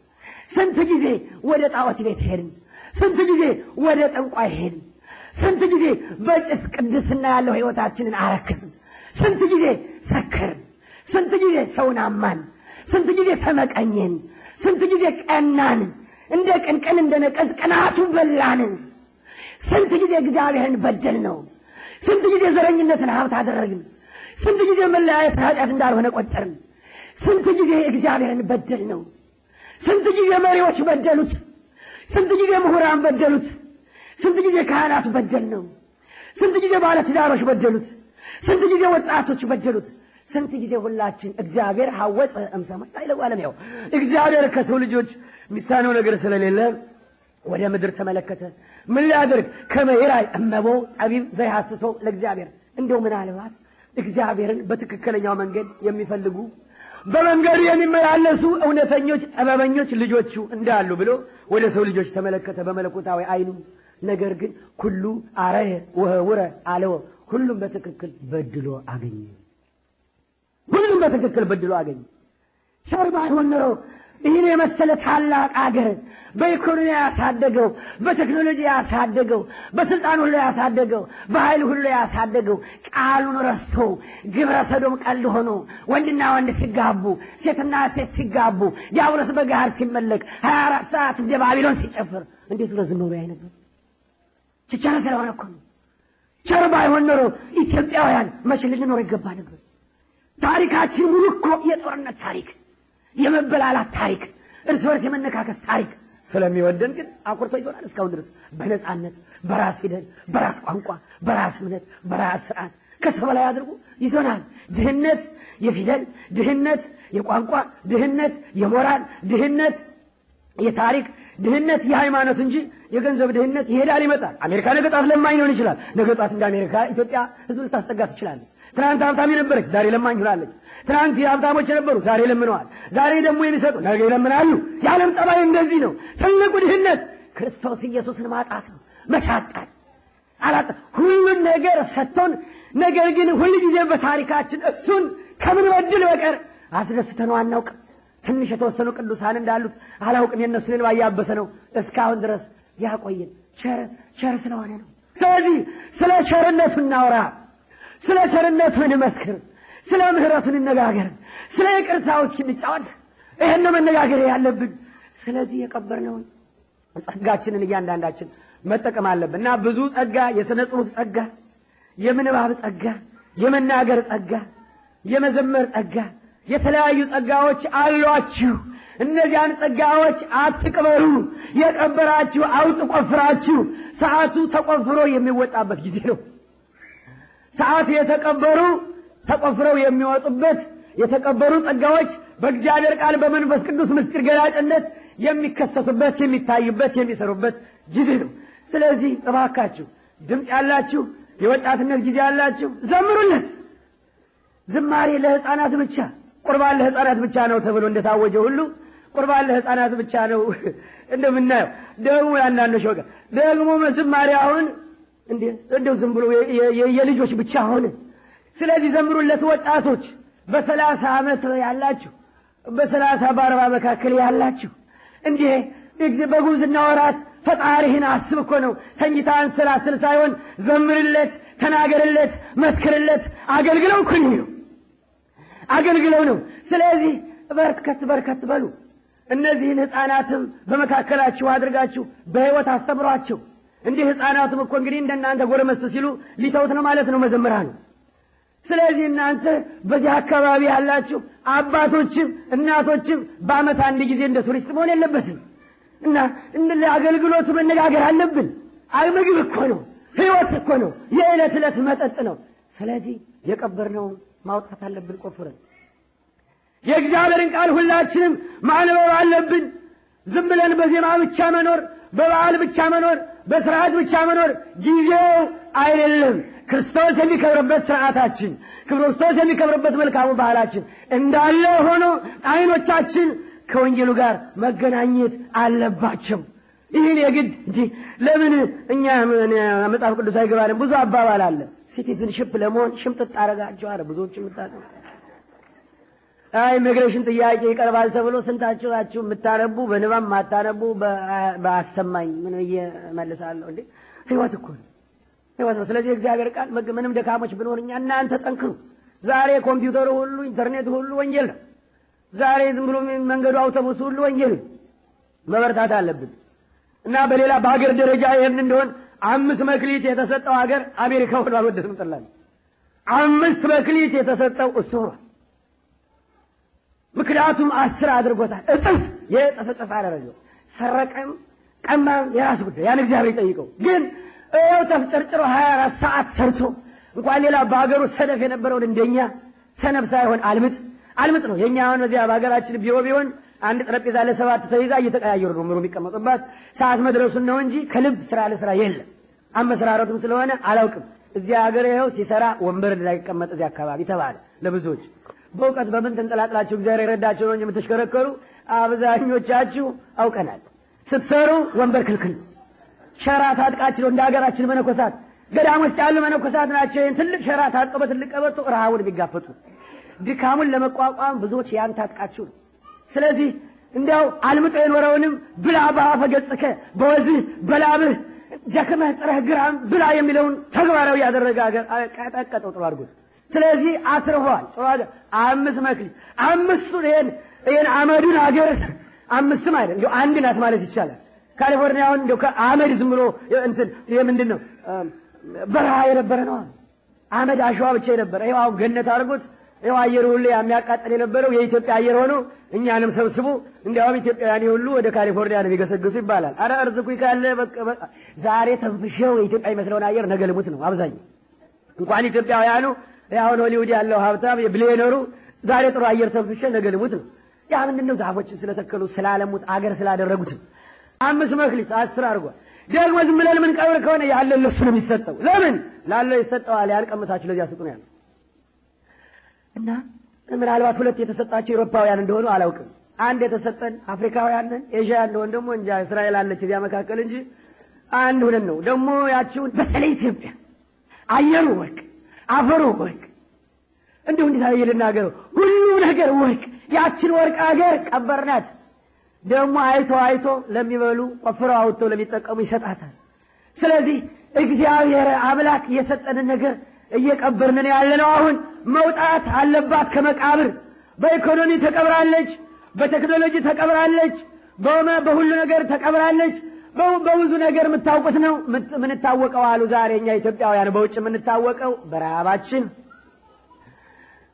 ስንት ጊዜ ወደ ጣዖት ቤት ሄድን። ስንት ጊዜ ወደ ጠንቋይ ሄድን። ስንት ጊዜ በጭስ ቅድስና ያለው ሕይወታችንን አረከስን። ስንት ጊዜ ሰከርን። ስንት ጊዜ ሰውን አማን። ስንት ጊዜ ተመቀኘን። ስንት ጊዜ ቀናን። እንደ ቅንቅን እንደ ነቀዝ ቅናቱ በላን። ስንት ጊዜ እግዚአብሔርን በደል ነው። ስንት ጊዜ ዘረኝነትን ሀብት አደረግን። ስንት ጊዜ መለያየት ኃጢአት እንዳልሆነ ቆጠርን። ስንት ጊዜ እግዚአብሔርን በደል ነው። ስንት ጊዜ መሪዎች በደሉት። ስንት ጊዜ ምሁራን በደሉት። ስንት ጊዜ ካህናቱ በደል ነው። ስንት ጊዜ ባለትዳሮች በደሉት። ስንት ጊዜ ወጣቶች በደሉት። ስንት ጊዜ ሁላችን እግዚአብሔር ሐወፀ እምሰማይ አይለው ዓለም ያው እግዚአብሔር ከሰው ልጆች የሚሳነው ነገር ስለሌለ ወደ ምድር ተመለከተ። ምን ሊያደርግ? ከመይራይ እመቦ ጠቢብ ዘይሐስሶ ለእግዚአብሔር። እንደው ምናልባት እግዚአብሔርን በትክክለኛው መንገድ የሚፈልጉ በመንገዱ የሚመላለሱ እውነተኞች ጥበበኞች ልጆቹ እንዳሉ ብሎ ወደ ሰው ልጆች ተመለከተ በመለኮታዊ አይኑ። ነገር ግን ኩሉ አረየ ወህውረ አለው። ሁሉም በትክክል በድሎ አገኘ። ሁሉም በትክክል በድሎ አገኘ። ቸር ባይሆን ኖሮ ይህን የመሰለ ታላቅ አገር በኢኮኖሚ ያሳደገው፣ በቴክኖሎጂ ያሳደገው፣ በስልጣን ሁሉ ያሳደገው፣ በኃይል ሁሉ ያሳደገው ቃሉን ረስቶ ግብረ ሰዶም ቀልድ ሆኖ ወንድና ወንድ ሲጋቡ፣ ሴትና ሴት ሲጋቡ፣ ዲያብሎስ በጋር ሲመለክ 24 ሰዓት እንደ ባቢሎን ሲጨፍር እንዴት ብሎ ዝም ብሎ ያይ ነበር? ቸር ስለሆነ እኮ ነው። ቸር ባይሆን ኖሮ ኢትዮጵያውያን መቼ ልንኖር ይገባ ነበር? ታሪካችን ሙሉ እኮ የጦርነት ታሪክ፣ የመበላላት ታሪክ፣ እርስ በርስ የመነካከስ ታሪክ ስለሚወደን ግን አኩርቶ ይዞናል እስካሁን ድረስ በነጻነት፣ በራስ ፊደል፣ በራስ ቋንቋ፣ በራስ እምነት፣ በራስ ስርዓት ከሰው በላይ አድርጎ ይዞናል። ድህነት የፊደል ድህነት፣ የቋንቋ ድህነት፣ የሞራል ድህነት፣ የታሪክ ድህነት፣ የሃይማኖት እንጂ የገንዘብ ድህነት ይሄዳል ይመጣል። አሜሪካ ነገ ጧት ለማኝ ሊሆን ይችላል። ነገ ጧት እንደ አሜሪካ ኢትዮጵያ ህዝብ ልታስጠጋ ትችላለች። ትናንት ሀብታም የነበረች ዛሬ ለማኝ ሆናለች። ትናንት ሀብታሞች የነበሩ ዛሬ ለምነዋል። ዛሬ ደግሞ የሚሰጡ ነገ ይለምናሉ። የዓለም ጠባይ እንደዚህ ነው። ትልቁ ድህነት ክርስቶስ ኢየሱስን ማጣት ነው፣ መሳጣት አላጣ ሁሉን ነገር ሰጥቶን፣ ነገር ግን ሁሉ ጊዜ በታሪካችን እሱን ከምን በድል በቀር አስደስተነው አናውቅም። ትንሽ የተወሰኑ ቅዱሳን እንዳሉት አላውቅም፣ የእነሱን እንባ እያበሰ ነው እስካሁን ድረስ ያቆየን ቸር ስለሆነ ነው። ስለዚህ ስለ ቸርነቱ እናውራ፣ ስለ ቸርነቱ እንመስክር፣ ስለ ምህረቱ እንነጋገር፣ ስለ ይቅርታው እንጫወት። ይሄን ነው መነጋገር ያለብን። ስለዚህ የቀበርነውን ጸጋችንን እያንዳንዳችን መጠቀም አለብን እና ብዙ ጸጋ፣ የሥነ ጽሑፍ ጸጋ፣ የምንባብ ጸጋ፣ የመናገር ጸጋ፣ የመዘመር ጸጋ፣ የተለያዩ ጸጋዎች አሏችሁ። እነዚያን ጸጋዎች አትቅበሩ። የቀበራችሁ አውጡ ቆፍራችሁ። ሰዓቱ ተቆፍሮ የሚወጣበት ጊዜ ነው። ሰዓቱ የተቀበሩ ተቆፍረው የሚወጡበት፣ የተቀበሩ ጸጋዎች በእግዚአብሔር ቃል በመንፈስ ቅዱስ ምስጢር ገላጭነት የሚከሰቱበት፣ የሚታዩበት፣ የሚሰሩበት ጊዜ ነው። ስለዚህ እባካችሁ ድምፅ ያላችሁ፣ የወጣትነት ጊዜ ያላችሁ ዘምሩለት። ዝማሬ ለሕፃናት ብቻ፣ ቁርባን ለሕፃናት ብቻ ነው ተብሎ እንደታወጀ ሁሉ ቁርባን ለሕፃናት ብቻ ነው እንደምናየው ደግሞ ያንዳንዶች ወገን ደግሞ ዝማሬ አሁን እንደው ዝም ብሎ የልጆች ብቻ ሆነ። ስለዚህ ዘምሩለት ወጣቶች፣ በ30 ዓመት ያላችሁ፣ በ30 በ40 መካከል ያላችሁ እንዲህ በጉብዝና ወራት ፈጣሪህን አስብ እኮ ነው። ተኝታ አንሰላስል ሳይሆን ዘምርለት፣ ተናገርለት፣ መስክርለት፣ አገልግለው እኮ ነው አገልግለው ነው። ስለዚህ በርከት በሉ። እነዚህን ሕፃናትም በመካከላችሁ አድርጋችሁ በሕይወት አስተምሯቸው። እንዲህ ሕፃናቱም እኮ እንግዲህ እንደናንተ ጎረመስ ሲሉ ሊተውት ነው ማለት ነው መዘምራኑ። ስለዚህ እናንተ በዚህ አካባቢ ያላችሁ አባቶችም እናቶችም በዓመት አንድ ጊዜ እንደ ቱሪስት መሆን የለበትም እና ለአገልግሎቱ መነጋገር አለብን። ምግብ እኮ ነው፣ ሕይወት እኮ ነው፣ የዕለት ዕለት መጠጥ ነው። ስለዚህ የቀበርነውን ማውጣት አለብን ቆፍረን። የእግዚአብሔርን ቃል ሁላችንም ማንበብ አለብን። ዝም ብለን በዜማ ብቻ መኖር፣ በበዓል ብቻ መኖር፣ በስርዓት ብቻ መኖር ጊዜው አይደለም። ክርስቶስ የሚከብርበት ስርዓታችን፣ ክርስቶስ የሚከብርበት መልካሙ ባህላችን እንዳለ ሆኖ አይኖቻችን ከወንጌሉ ጋር መገናኘት አለባቸው። ይህን የግድ እንጂ ለምን እኛ መጽሐፍ ቅዱስ አይገባንም? ብዙ አባባል አለ። ሲቲዝንሺፕ ለመሆን ሽምጥጥ አረጋቸው አለ ብዙዎች ምጣጣ ኢሚግሬሽን ጥያቄ ይቀርባል ተብሎ ስንታችሁ ናችሁ የምታነቡ? በንባብ ማታነቡ በአሰማኝ ምን እየመልሳለሁ እንዴ? ህይወት እኮ ነው፣ ህይወት ነው። ስለዚህ እግዚአብሔር ቃል ምንም ደካሞች ብንሆንኛ እናንተ ጠንክሩ። ዛሬ ኮምፒውተሩ ሁሉ ኢንተርኔት ሁሉ ወንጌል ነው። ዛሬ ዝም ብሎ መንገዱ አውቶቡስ ሁሉ ወንጌል ነው። መበርታት አለብን እና በሌላ በአገር ደረጃ ይሄን እንደሆን 5 መክሊት የተሰጠው ሀገር አሜሪካ ሆኖ አልወደድም ጥላል። 5 መክሊት የተሰጠው እሱ ነው። ምክንያቱም 10 አድርጎታል። እጥፍ የጠፈጠፈ አደረገው። ሰረቀም ቀማም የራሱ ጉዳይ፣ ያን እግዚአብሔር ይጠይቀው። ግን ተፍጨርጭሮ 24 ሰዓት ሰርቶ እንኳን ሌላ በአገሩ ሰነፍ የነበረው እንደኛ ሰነፍ ሳይሆን አልምጥ ነው። የኛ አሁን እዚያ በአገራችን ቢሆን አንድ ጠረጴዛ ለ7 ተይዛ እየተቀያየሩ ነው ምሩ የሚቀመጡባት። ሰዓት መድረሱን ነው እንጂ ከልብ ስራ ለስራ የለም። አመሰራረቱም ስለሆነ አላውቅም። እዚያ ሀገር ይኸው ሲሰራ ወንበር እንዳይቀመጥ እዚያ አካባቢ ተባለ። ለብዙዎች በእውቀት በምን ተንጠላጥላችሁ እግዚአብሔር የረዳችሁ ነው እንጂ የምትሽከረከሩ አብዛኞቻችሁ አውቀናል። ስትሰሩ ወንበር ክልክል ነው። ሸራ ታጥቃችሁ እንደ ሀገራችን መነኮሳት ገዳም ውስጥ ያሉ መነኮሳት ናቸው ትልቅ ሸራ ታጥቀው በትልቅ ቀበቶ ረሃቡን ቢጋፈጡ ድካሙን ለመቋቋም ብዙዎች ያን ታጥቃችሁ ነው። ስለዚህ እንዲያው አልምጦ የኖረውንም ብላ በአፈ ገጽከ በወዝህ በላብህ ደክመህ ጥረህ ግራም ብላ የሚለውን ተግባራዊ ያደረገ አገር ቀጠቀጠው ጥሩ አድርጎ። ስለዚህ አትርፏል። ጥሩ አገር 5 መክሊት 5ቱን ይሄን አመዱን አገር 5ም አይደል እንደው አንድ ናት ማለት ይቻላል። ካሊፎርኒያውን እንደው ከአመድ ዝም ብሎ እንትን ምንድነው በረሃ የነበረ ነው። አመድ አሸዋ ብቻ የነበረ ይሄው አሁን ገነት አድርጎት ይሄው አየር ሁሉ የሚያቃጥል የነበረው የኢትዮጵያ አየር ሆኖ እኛንም ሰብስቦ እንዲያውም ኢትዮጵያውያን ሁሉ ወደ ካሊፎርኒያ ነው የሚገሰግሱ ይባላል። አረ እርዝኩ ካለ በቃ ዛሬ ተንፍሼው የኢትዮጵያ ይመስለውን አየር ነገ ልሙት ነው አብዛኛው። እንኳን ኢትዮጵያውያኑ ያሁን ሆሊውድ ያለው ሀብታም የቢሊዮነሩ ዛሬ ጥሩ አየር ተንፍሼ ነገ ልሙት ነው። ያ ምንድነው? ዛፎችን ስለተከሉ ስላለሙት አገር ስላደረጉት 5 መክሊት 10 አድርጓል። ደግሞ ዝም ብለን ምን ቀብር ከሆነ ያለን ለሱ ነው የሚሰጠው። ለምን ላለው ይሰጠዋል። ያልቀምታችሁ ለዚያ ስጡ ነው ያለው። እና ምናልባት 2 የተሰጣቸው አውሮፓውያን እንደሆኑ አላውቅም። አንድ የተሰጠን አፍሪካውያን ነን። ኤዥያ እንደሆነ ደግሞ እንጃ እስራኤል አለች እዚያ መካከል እንጂ አንድ ሆነን ነው። ደግሞ ያቺውን በተለይ ኢትዮጵያ አየሩ ወርቅ፣ አፈሩ ወርቅ፣ እንደው እንዴት አየለ ልናገረው ሁሉ ነገር ወርቅ። ያችን ወርቅ አገር ቀበርናት። ደግሞ አይቶ ለሚበሉ ቆፍረው አውጥተው ለሚጠቀሙ ይሰጣታል። ስለዚህ እግዚአብሔር አምላክ የሰጠንን ነገር እየቀበርን ያለነው አሁን መውጣት አለባት ከመቃብር። በኢኮኖሚ ተቀብራለች፣ በቴክኖሎጂ ተቀብራለች፣ በሁሉ ነገር ተቀብራለች። በብዙ ነገር የምታውቁት ነው። ምን ታወቀው አሉ ዛሬ እኛ ኢትዮጵያውያን በውጭ የምንታወቀው በረሃባችን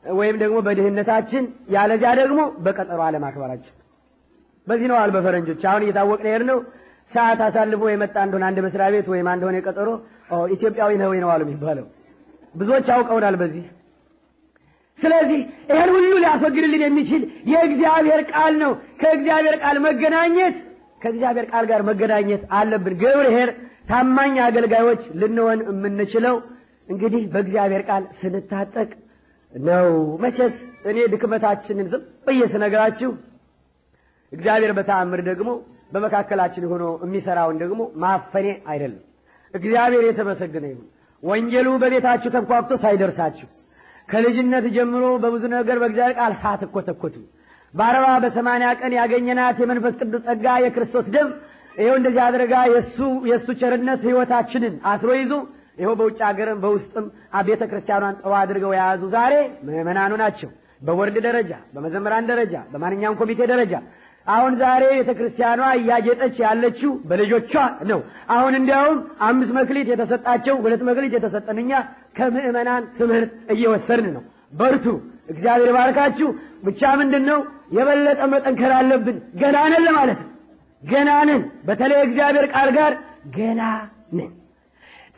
ወይም ደግሞ በድህነታችን፣ ያለዚያ ደግሞ በቀጠሮ አለማክበራችን። በዚህ ነው አል በፈረንጆች አሁን እየታወቅን ያለው ሰዓት አሳልፎ የመጣ እንደሆነ አንድ መስሪያ ቤት ወይም አንድ ሆነ ቀጠሮ ኢትዮጵያዊ ነው ወይ ነው አሉ የሚባለው። ብዙዎች አውቀውናል በዚህ። ስለዚህ ይሄን ሁሉ ሊያስወግድልን የሚችል የእግዚአብሔር ቃል ነው። ከእግዚአብሔር ቃል ጋር መገናኘት አለብን። ገብርኄር ታማኝ አገልጋዮች ልንሆን የምንችለው እንግዲህ በእግዚአብሔር ቃል ስንታጠቅ ነው። መቼስ እኔ ድክመታችንን ዝም ብዬ ስነግራችሁ እግዚአብሔር በተአምር ደግሞ በመካከላችን ሆኖ የሚሰራውን ደግሞ ማፈኔ አይደለም። እግዚአብሔር የተመሰገነ ይሁን። ወንጌሉ በቤታችሁ ተንኳክቶ ሳይደርሳችሁ ከልጅነት ጀምሮ በብዙ ነገር በእግዚአብሔር ቃል ሳትኮተኮቱ በ40 በ80 ቀን ያገኘናት የመንፈስ ቅዱስ ጸጋ የክርስቶስ ደም ይሄው እንደዚህ አድርጋ የሱ ቸርነት ህይወታችንን አስሮ ይዞ ይሄው በውጭ ሀገርም በውስጥም ቤተ ክርስቲያኗን ጥሩ አድርገው የያዙ ዛሬ ምዕመናኑ ናቸው። በቦርድ ደረጃ፣ በመዘምራን ደረጃ፣ በማንኛውም ኮሚቴ ደረጃ አሁን ዛሬ ቤተ ክርስቲያኗ እያጌጠች ያለችው በልጆቿ ነው። አሁን እንዲያውም 5 መክሊት የተሰጣቸው 2 መክሊት የተሰጠንኛ ከምዕመናን ትምህርት እየወሰድን ነው። በርቱ፣ እግዚአብሔር ባርካችሁ። ብቻ ምንድነው የበለጠ መጠንከር አለብን። ገና ነን ለማለት ነው። ገና ነን። በተለይ እግዚአብሔር ቃል ጋር ገና ነን።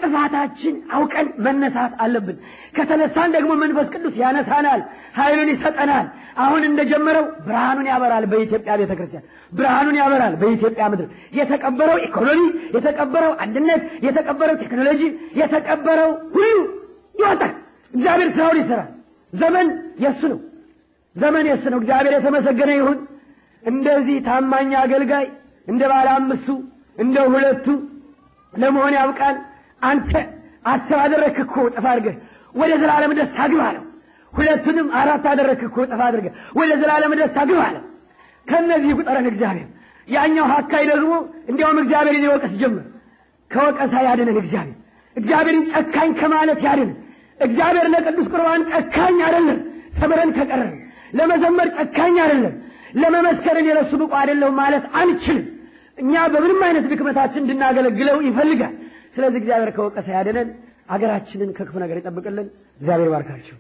ጥፋታችን አውቀን መነሳት አለብን። ከተነሳን ደግሞ መንፈስ ቅዱስ ያነሳናል፣ ኃይሉን ይሰጠናል። አሁን እንደጀመረው ብርሃኑን ያበራል። በኢትዮጵያ ቤተክርስቲያን ብርሃኑን ያበራል። በኢትዮጵያ ምድር የተቀበረው ኢኮኖሚ፣ የተቀበረው አንድነት፣ የተቀበረው ቴክኖሎጂ፣ የተቀበረው ሁሉ ይወጣል። እግዚአብሔር ስራውን ይሰራል። ዘመን የሱ ነው። እግዚአብሔር የተመሰገነ ይሁን። እንደዚህ ታማኝ አገልጋይ እንደ ባለ 5ቱ እንደ 2ቱ ለመሆን ያብቃል። አንተ 10 አደረክ እኮ ጥፋ አድርገህ ወደ ዘላለም ደስታ ግባ አለው። 2ቱንም 4 አደረክ እኮ ጥፋ አድርገህ ወደ ዘላለም ደስታ ግባ አለው። ከነዚህ ቁጠረን እግዚአብሔር። ያኛው ሐካይ ደግሞ እንዲያውም እግዚአብሔርን ይወቅስ ጀመር። ከወቀሳ ያድነን እግዚአብሔርን ጨካኝ ከማለት ያድነን። እግዚአብሔር ለቅዱስ ቁርባን ጨካኝ አይደለም። ተምረን ከቀረን ለመዘመር ጨካኝ አይደለም። ለመመስከርን የለሱ ብቁ አይደለም ማለት አንችልም። እኛ በምንም አይነት ድክመታችን እንድናገለግለው ይፈልጋል። ስለዚህ እግዚአብሔር ከወቀሳ ያድነን፣ አገራችንን ከክፉ ነገር ይጠብቅልን። እግዚአብሔር ባርካችሁ።